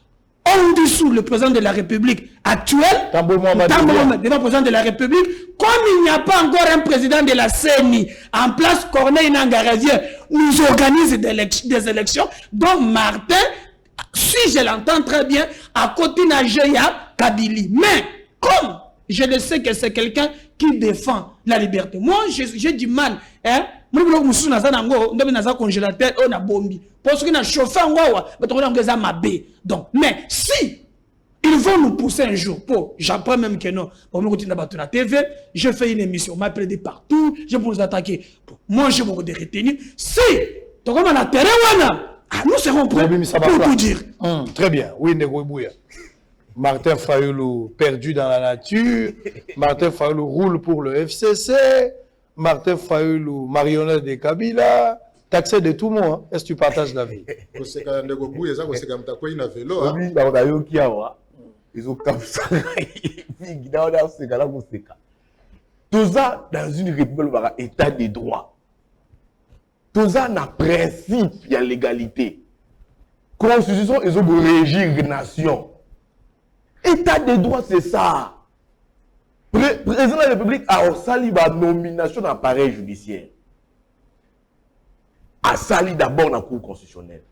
on dissout le président de la République actuel, devant président de la République, comme il n'y a pas encore un président de la CENI en place, Corneille Nangaravien nous organise des élections, donc Martin, si je l'entends très bien, à côté de Najeya Kabili. Mais, comme je le sais que c'est quelqu'un qui défend la liberté. Moi, j'ai du mal. Hein? Donc, mais si ils vont nous pousser un jour, j'apprends même que non, la TV, je fais une émission, on m'a appelé partout, je peux nous attaquer. Moi, j'ai beaucoup de retenue. Si, nous serons prêts pour tout dire. Très bien. Oui, Negouibouya. Martin Fayoulou perdu dans la nature. Martin Fayoulou roule pour le FCC. Martin Fayoulou marionnette de Kabila. Taxé de tout le monde. Est-ce que tu partages la vie? Tout ça dans une république, état de droit. Tout ça dans principe, il y a l'égalité. Constitution, ils ont régir la nation. État de droit, c'est ça. Président de la République a sali la nomination d'appareil judiciaire. A sali d'abord dans la Cour constitutionnelle.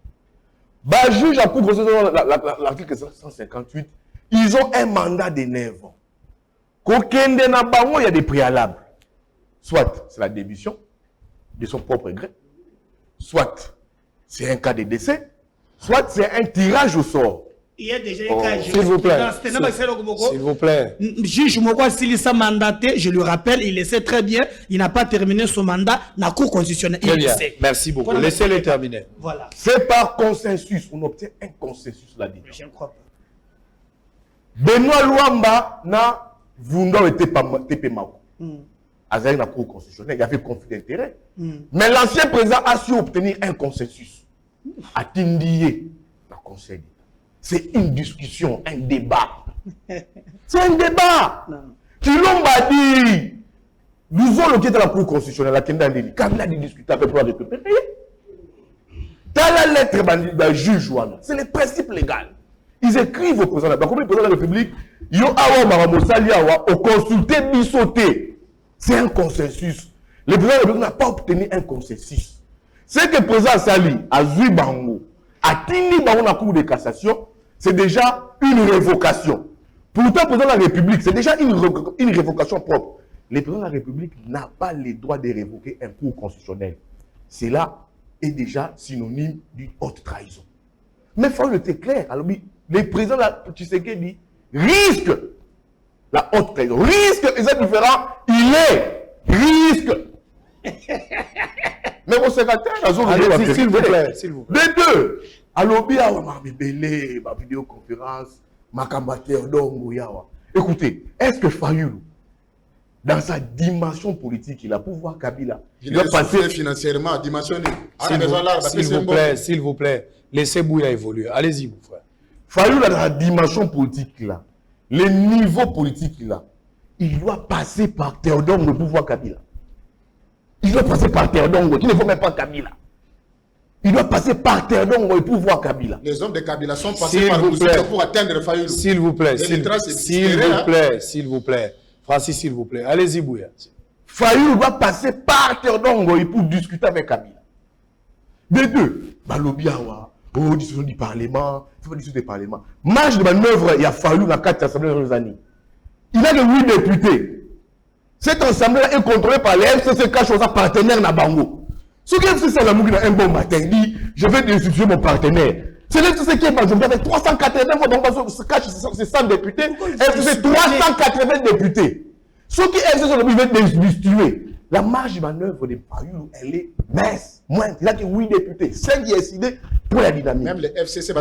Bah, juge à la Cour constitutionnelle, l'article 158, ils ont un mandat de 9 ans. Quand il y a des préalables. Soit c'est la démission de son propre gré, soit c'est un cas de décès, soit c'est un tirage au sort. Il y a déjà un cas. S'il vous plaît. S'il vous plaît. Juge Moko, s'il s'est mandaté, je le rappelle, il le sait très bien, il n'a pas terminé son mandat dans la Cour constitutionnelle. Très bien. Merci beaucoup. Laissez-le terminer. Voilà. C'est par consensus. On obtient un consensus là-dedans. Je ne crois pas. Benoît Luamba n'a Vunda été pas Mako. Azali na Cour constitutionnelle, il y avait conflit d'intérêt. Mais l'ancien président a su obtenir un consensus. À Tindié, le Conseil d'État. C'est une discussion, un débat. C'est un débat. Tu l'as dit. Nous avons le de la Cour constitutionnelle, la Kenda Lili. Quand il a discuté avec le République, dans la lettre du juge, c'est le principe légal. Ils écrivent au président de la République, ils ont consulté, bisauté. C'est un consensus. Le président de la République n'a pas obtenu un consensus. C'est que le président Sali a Zui Bango, a Tini Bango dans la Cour de cassation, c'est déjà une révocation. Pourtant, le président de la République, c'est déjà une révocation propre. Le président de la République n'a pas le droit de révoquer un cours constitutionnel. Cela est déjà synonyme d'une haute trahison. Mais il faut être clair. Alors, le président, tu sais qu'il dit, risque la haute trahison. Risque, et c'est différent, il est risque. Mais mon secrétaire, s'il vous plaît, s'il vous plaît. Les deux. Alors, bien, on m'a bébélé, ma vidéoconférence, ma cambateur d'Ongo Yawa. Écoutez, est-ce que Fayoulou, dans sa dimension politique, il a pouvoir Kabila, il doit passer financièrement, dimension. S'il vous plaît, laissez Bouya évoluer. Allez-y, mon frère. Fayoulou, dans sa dimension politique, là, le niveau politique, là, il doit passer par Théodore le pouvoir Kabila. Il doit passer par Théodore, qui ne faut même pas Kabila. Il doit passer par Théodore et pouvoir Kabila. Les hommes de Kabila sont passés par Boussouka pour atteindre Fayoulou. S'il vous plaît, s'il vous plaît. Francis, s'il vous plaît. Allez-y, Bouya. Fayou va passer par Théodore pour discuter avec Kabila. Des deux, Balobiawa, discussion du Parlement, c'est pas discussion du Parlement. Marge de manœuvre, il y a fallu la 4 assemblées dans les années. Il a que 8 députés. Cette assemblée est contrôlée par les FCC cache aux partenaires Nabango. Ce qui est FCC la Mougina un bon matin dit je vais destituer mon partenaire. C'est le FCC qui est par exemple avec 380 voix, donc se cache c'est 100 députés. FCC 380 députés. Ce qui est FCC veut destituer. La marge de manœuvre de Fayou, elle est mince, moindre. Il a que 8 députés. 5 qui est décidé pour la dynamique. Même les FCC,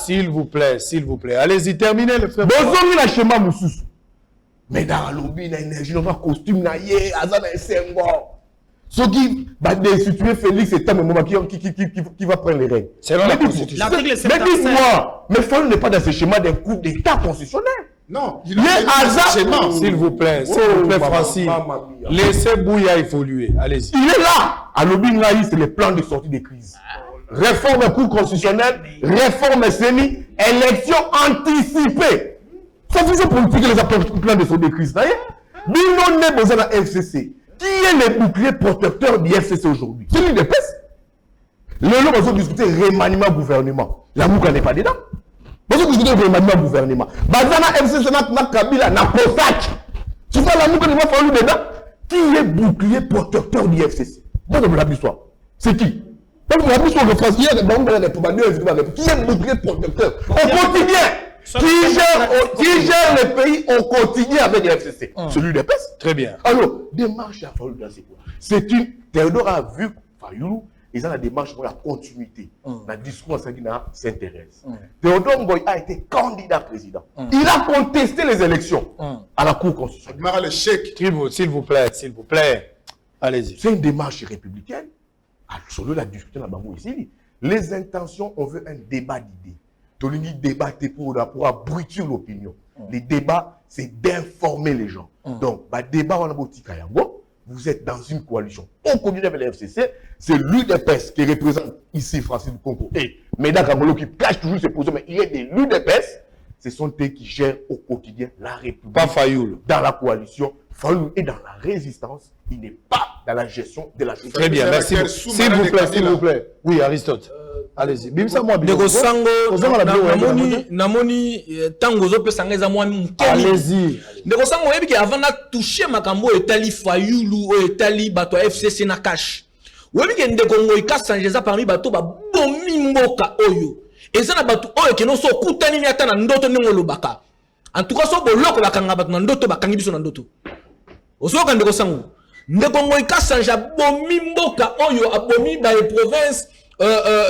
s'il vous plaît, s'il vous plaît. Allez-y, terminez le frère. Bonjour, il a schéma Moussous. Mais dans le lobby, il y a énergie, dans le costume, il y a un sengo. Ce qui va destituer Félix et Tam qui va prendre les règles. C'est la Constitution. Mais dites-moi, mais Fayou n'est pas dans ce schéma d'un coup d'État constitutionnel. Non, il a s'il vous plaît, Francis. Laissez Bouya évoluer. Allez-y. Il est là. À l'Obi Ngaï, c'est le plan de sortie des crises. Réforme cour constitutionnelle, réforme CENI, élection anticipée. Ça faisait politique les plans de sortie des crises. Bino n'est besoin d'un FCC. Qui est le bouclier protecteur du FCC aujourd'hui? C'est l'UDPS. Le lot, on va discuter remaniement gouvernement. La Mouka n'est pas dedans. Parce que vous dites le gouvernement. Bazana FCC na Kabila na Kosak. Tu vois la Mouka ne va falloir dedans. Qui est bouclier protecteur du FCC? Dans l'histoire. C'est qui? Dans l'histoire de France, il y a des banques qui est bouclier protecteur au quotidien. Qui gère le pays au quotidien avec le FCC? Celui des PES. Très bien. Alors, démarche à Fayou, c'est quoi? C'est une. Théodore a vu Fayou. Ils ont la démarche pour la continuité. La discours qui s'intéresse. Théodore Ngoy a été candidat président. Il a contesté les élections à la Cour constitutionnelle. Le chèque. S'il vous plaît, s'il vous plaît. Allez-y. C'est une démarche républicaine. Selon la discussion là-bas ici, les intentions, on veut un débat d'idées. Tout le monde débattre pour abrutir l'opinion. Les débats, c'est d'informer les gens. Donc, débat, on a beau vous êtes dans une coalition. On continue avec le FCC. C'est l'UDPS qui représente ici Francis du Congo. Et Méda Kangolo qui cache toujours ses positions. Mais il y a des l'UDPS. Ce sont eux qui gèrent au quotidien la République. Pas Fayoul. Dans la coalition. Fayoul est dans la résistance. Il n'est pas dans la gestion de la société. Très bien, merci. S'il vous plaît, s'il vous plaît. Oui, Aristote. Allez-y. Bimsa moi namoni tango zo pesa ngeza moi mukeni. Allez-y. Ndeko sango yebi ke avant na toucher makambo etali Fayulu o etali bato FCC na cash. Webi ke ndeko ngoy kasangeza parmi bato ba bomi mboka oyo. Eza na bato oyo ke no so kutani nyata na ndoto ningo lobaka. En tout cas so boloko bakanga bato na ndoto bakangi biso na ndoto. Osoka ndeko sango. Ndeko ngoy kasanga bomi mboka oyo abomi ba province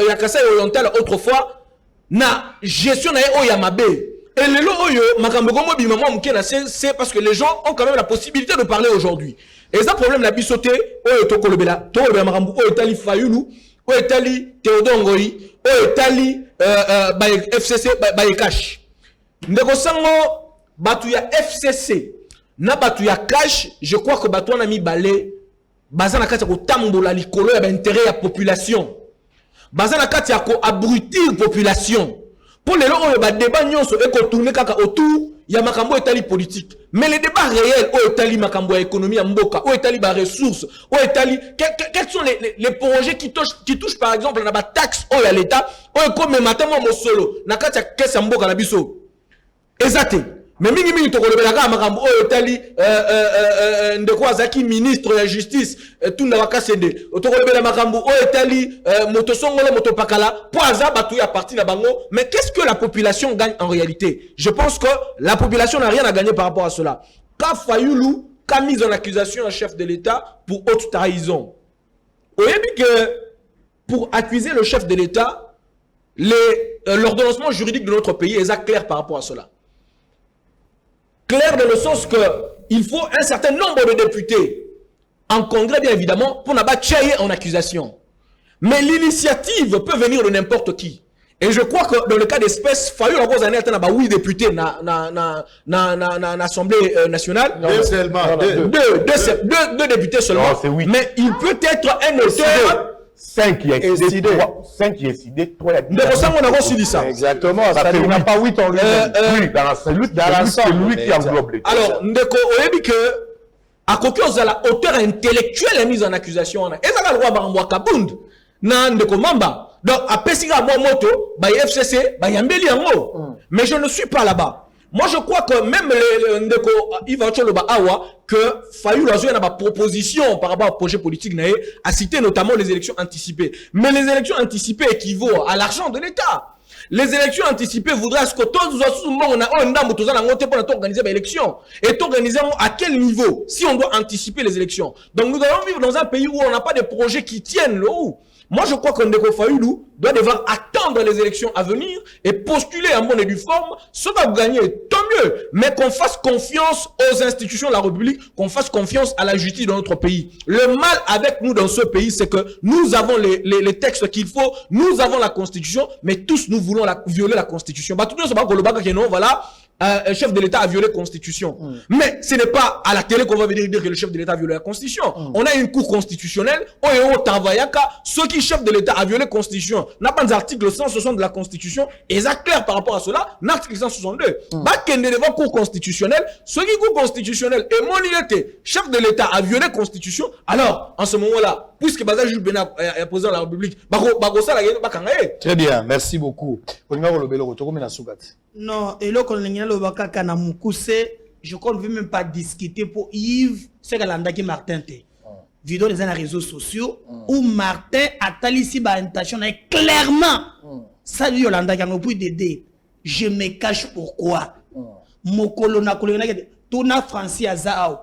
ya Kasai oriental autrefois na gestion na o ya mabe et le lo oyo makambo gomo bima moi mukena c'est parce que les gens ont quand même la possibilité de parler aujourd'hui et ça problème na bisoté oyo tokolobela makambo oyo etali Fayulu oyo etali Théodore Ngoy oyo etali ba FCC ba cash ndeko sango batu ya FCC na batu ya cash je crois que batu na mi balé bazana kati ko tambola likolo ya ba intérêt ya population. Bazana kati ya ko abrutir population. Pour les gens, le débat nyonso et ko tourner kaka autour ya makambo etali politique. Mais les débats réels o etali makambo ya économie ya mboka, o etali ba ressources, o etali quels sont les projets qui touchent par exemple na ba taxe o ya l'état, o comme matamo mo solo na kati ya caisse ya mboka na biso. Exacté. Mais mingi to kolobela ka makambo o etali ndeko azaki ministre de la justice tout na bakasende to kolobela makambo o etali moto songolo moto pakala po aza batu ya parti na bango. Mais qu'est-ce que la population gagne en réalité? Je pense que la population n'a rien à gagner par rapport à cela. Ka Fayulu qu'a mise en accusation un chef de l'État pour haute trahison. Oyebi que pour accuser le chef de l'État, l'ordonnancement juridique de notre pays est clair par rapport à cela. Clair dans le sens qu'il faut un certain nombre de députés en congrès, bien évidemment, pour n'abattre en accusation. Mais l'initiative peut venir de n'importe qui. Et je crois que dans le cas d'espèce, Fayou la cause année a 8 députés na l'Assemblée nationale. Deux députés seulement. Mais il peut être un auteur. 5 qui a décidé. 5 qui a décidé, 3 il y a 10. On a reçu ça. Exactement. Ça fait n'a pas 8 en lui. Oui, dans l'ensemble, c'est lui qui englobe les. Alors, ndeko oyebi que à côté de la hauteur intellectuelle est mise en accusation. Et ça le roi Bambwa Kabund na ndeko Mamba. Donc à Pesiga moto, ba FCC, ba yambeli yango. Mais je ne suis pas là-bas. Moi, je crois que même les ndeko Iva Choloba Awa que Fayou Lazo a une proposition par rapport au projet politique a cité notamment les élections anticipées. Mais les élections anticipées équivaut à l'argent de l'État. Les élections anticipées voudraient ce que tous nous pour organiser les élections. Et organiser à quel niveau si on doit anticiper les élections. Donc nous allons vivre dans un pays où on n'a pas de projets qui tiennent le haut. Moi, je crois qu'un Ndeko Fayulu doit devoir attendre les élections à venir et postuler en bonne et due forme. Ce va gagner, tant mieux. Mais qu'on fasse confiance aux institutions de la République, qu'on fasse confiance à la justice de notre pays. Le mal avec nous dans ce pays, c'est que nous avons les textes qu'il faut, nous avons la Constitution, mais tous nous voulons violer la Constitution. Voilà. Un chef de l'État a violé la Constitution. Mais ce n'est pas à la télé qu'on va venir dire que le chef de l'État a violé la Constitution. On a une cour constitutionnelle, ceux qui chef de l'État a violé la Constitution, n'a pas l'article 160 de la Constitution, et ça clair par rapport à cela, l'article 162. Devant cour constitutionnelle, ceux qui cour constitutionnelle et mon chef de l'État a violé la Constitution, alors, en ce moment-là, puisque Baza Jules Bena est président de la République, très bien, merci beaucoup. Non, et là, quand on a na Mukuse, je crois qu'on ne veut même pas discuter pour Yves, c'est que Martin T. Vidéo des réseaux sociaux, où Martin a talissi ba intention clairement. Salut Yolanda, qui a pu d'aider. Je me cache pourquoi. Mokolo na kolona Tona Francis Azao.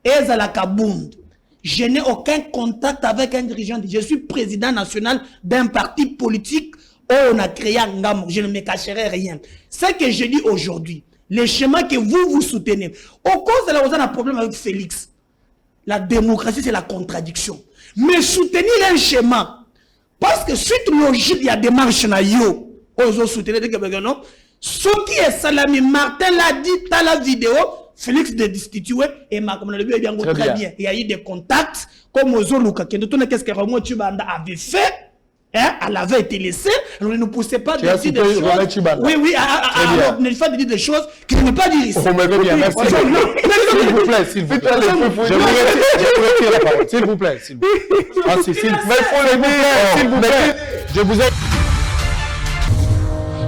Ezala Kabound. Je n'ai aucun contact avec un dirigeant. Je suis président national d'un parti politique. Oh, on a créé un gamme, je ne me cacherai rien. Ce que je dis aujourd'hui, les schémas que vous soutenez, au cause de la raison d'un problème avec Félix, la démocratie c'est la contradiction. Mais soutenir un schéma, parce que suite logique, il y a des marches na yo, ils ont soutenu non. Ce qui est Salami, Martin l'a dit dans la vidéo, Félix de destitué et comme le bien très bien. Il y a eu des contacts, comme Ozoluka, qu'est-ce que Romo Tubanda avait fait. Hein, elle avait été laissée, on ne nous poussait pas de dire des choses. Oui, oui, alors, ne pas dire des choses qu'il ne veut pas dire ici. Merci. S'il vous plaît, s'il vous plaît. Je vous retire la parole. S'il vous plaît, s'il vous plaît. S'il vous plaît. Je vous ai.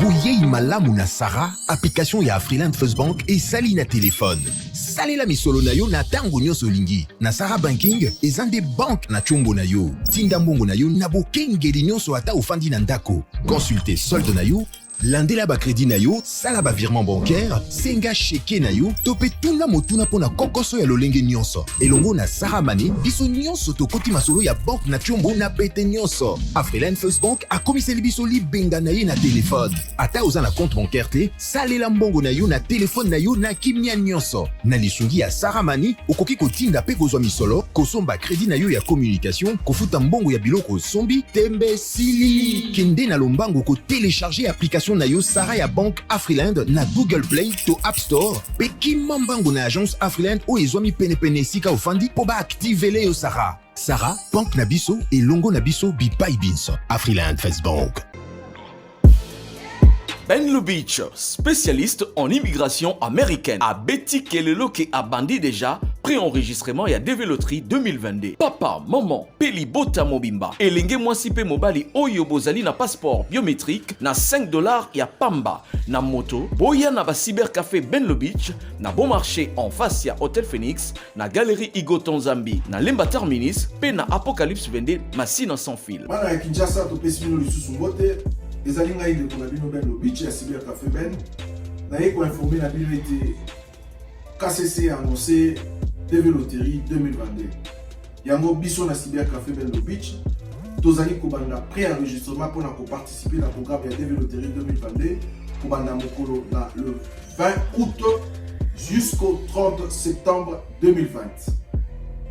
Bouyei malamu na Sarah, application ya Afriland First Bank et sali na téléphone. Salela misolo na yo na tango nyonso lingi. Na Sarah Banking, ezande bank na chombo na yo. Tinda mbongo na yo na bokengeli nyonso ata ofandi na ndako. Consultez solde na yo, landela ba crédit na yo, sala ba virement bancaire, senga cheke na yo, topé tuna motuna pona kokoso ya lolenge nyonso. Elongo na Sarah Money, biso nyonso tokoti masolo ya bank na chombo na pete nyonso. Afriland First Bank a komiseli biso libenga na ye na téléphone. Ata oza na compte bancaire te, salela mbongo na yo na téléphone na yo na kimia nyonso. Na lisungi ya Sarah Money, okoki kotinda pe kozwa misolo, kosomba crédit na yo ya communication, kofuta mbongo ya biloko sombi, tembe sili. Kende na lombango ko télécharger application na yo Sarah ya Bank Afriland na Google Play to App Store. Pe kimambango na agence Afriland o ezwami pene sika ofandi po ba activer yo Sarah. Sarah, Bank na biso et longo na biso bipai binso. Afriland First Bank. Ben Lubitsch, spécialiste en immigration américaine, a Betty Kelelo qui a bandi déjà pré-enregistrement et à déveloterie 2022. Papa, maman, Peli Bota Mobimba, et Lenge Mwasipe Mobali Oyo Bozali na passeport biométrique na $5 et à Pamba, na moto, Boya na ba cybercafé Ben Lubitsch, na bon marché en face ya Hotel Phoenix, na galerie Igo Tonzambi, na Lemba Terminis, pe na Apocalypse Vende, Massina sans fil. Mana Kinshasa to pesino lisusu mbote. Les alinga ile pour la bino Ben Lubitsch ya cyber café Ben na yeko informé la bino été KCC annoncé déveloterie 2022 yango biso na cyber café Ben Lubitsch tozali kobanda pré-enregistrement pour na participer na programme ya déveloterie 2022 kobanda mokolo na le 20 août jusqu'au 30 septembre 2020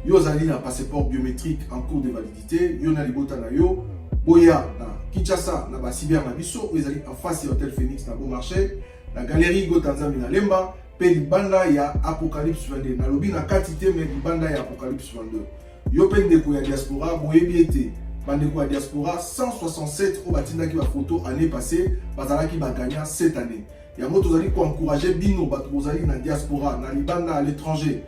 yo zali na passeport biométrique en cours de validité yo na libota na yo Boya na Kinshasa na ba cyber na biso ezali en face ya Hotel Phoenix na bon marché la galerie Igo Tanzambi na Lemba pe libanda ya Apocalypse 22 na lobi na quantité mais libanda ya Apocalypse 22 yo pe ndeko ya diaspora boyebi ete bandeko ya diaspora 167 au batindaki ba photo année passée bazalaki ba gagnant cette année. Yango tozali ko encourager bino bato bozali na diaspora na libanda à l'étranger.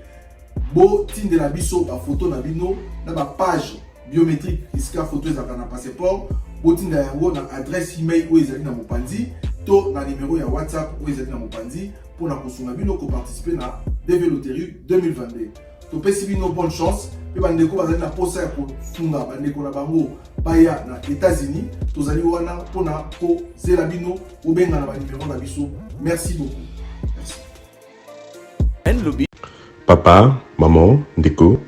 Bo tindela biso ba photo na bino na ba page biométrique iska photo ezaka na passeport. Bo tinda yango na adresse email ou ezali na mopanzi to na numéro ya WhatsApp ou ezali na mopanzi pour na kosunga bino ko participer na DV Loterie 2022. To pesi bino bonne chance. Pe bandeko bazali na posa ya kosunga bandeko na bango baya na États-Unis. Tozali wana pona ko zela bino ou benga na ba numéro na biso. Merci beaucoup. Merci. Papa, maman, Ndeko,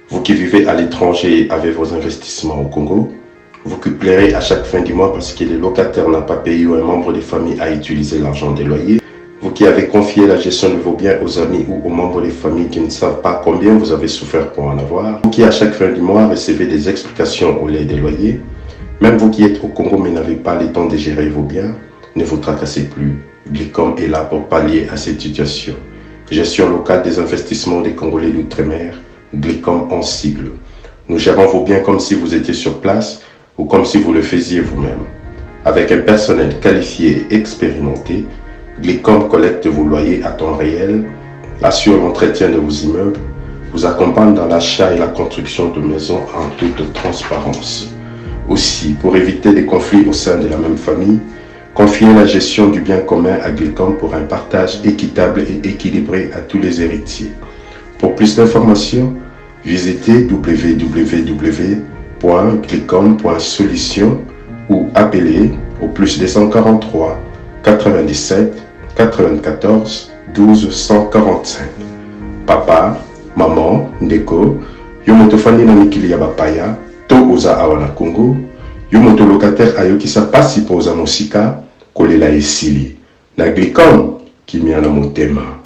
vous qui vivez à l'étranger avec vos investissements au Congo, vous qui pleurez à chaque fin du mois parce que le locataire n'a pas payé ou un membre de famille a utilisé l'argent des loyers, vous qui avez confié la gestion de vos biens aux amis ou aux membres des familles qui ne savent pas combien vous avez souffert pour en avoir, vous qui à chaque fin du mois recevez des explications au lait des loyers, même vous qui êtes au Congo mais n'avez pas le temps de gérer vos biens, ne vous tracassez plus. Glicom est là pour pallier à cette situation. Gestion locale des investissements des Congolais d'outre-mer, Glicom en sigle. Nous gérons vos biens comme si vous étiez sur place ou comme si vous le faisiez vous-même. Avec un personnel qualifié et expérimenté, Glicom collecte vos loyers à temps réel, assure l'entretien de vos immeubles, vous accompagne dans l'achat et la construction de maisons en toute transparence. Aussi, pour éviter des conflits au sein de la même famille, confiez la gestion du bien commun à Glicom pour un partage équitable et équilibré à tous les héritiers. Pour plus d'informations, visitez www.glicom.solution ou appelez au plus 243 97 94 12 145. Papa, maman, Ndeko, yomotofani na mikili ya bapaya, to oza awa na Congo, yomoto locataire ayokisa pasi poza mosika, kolela esili. Na Glicom, kimia na motema.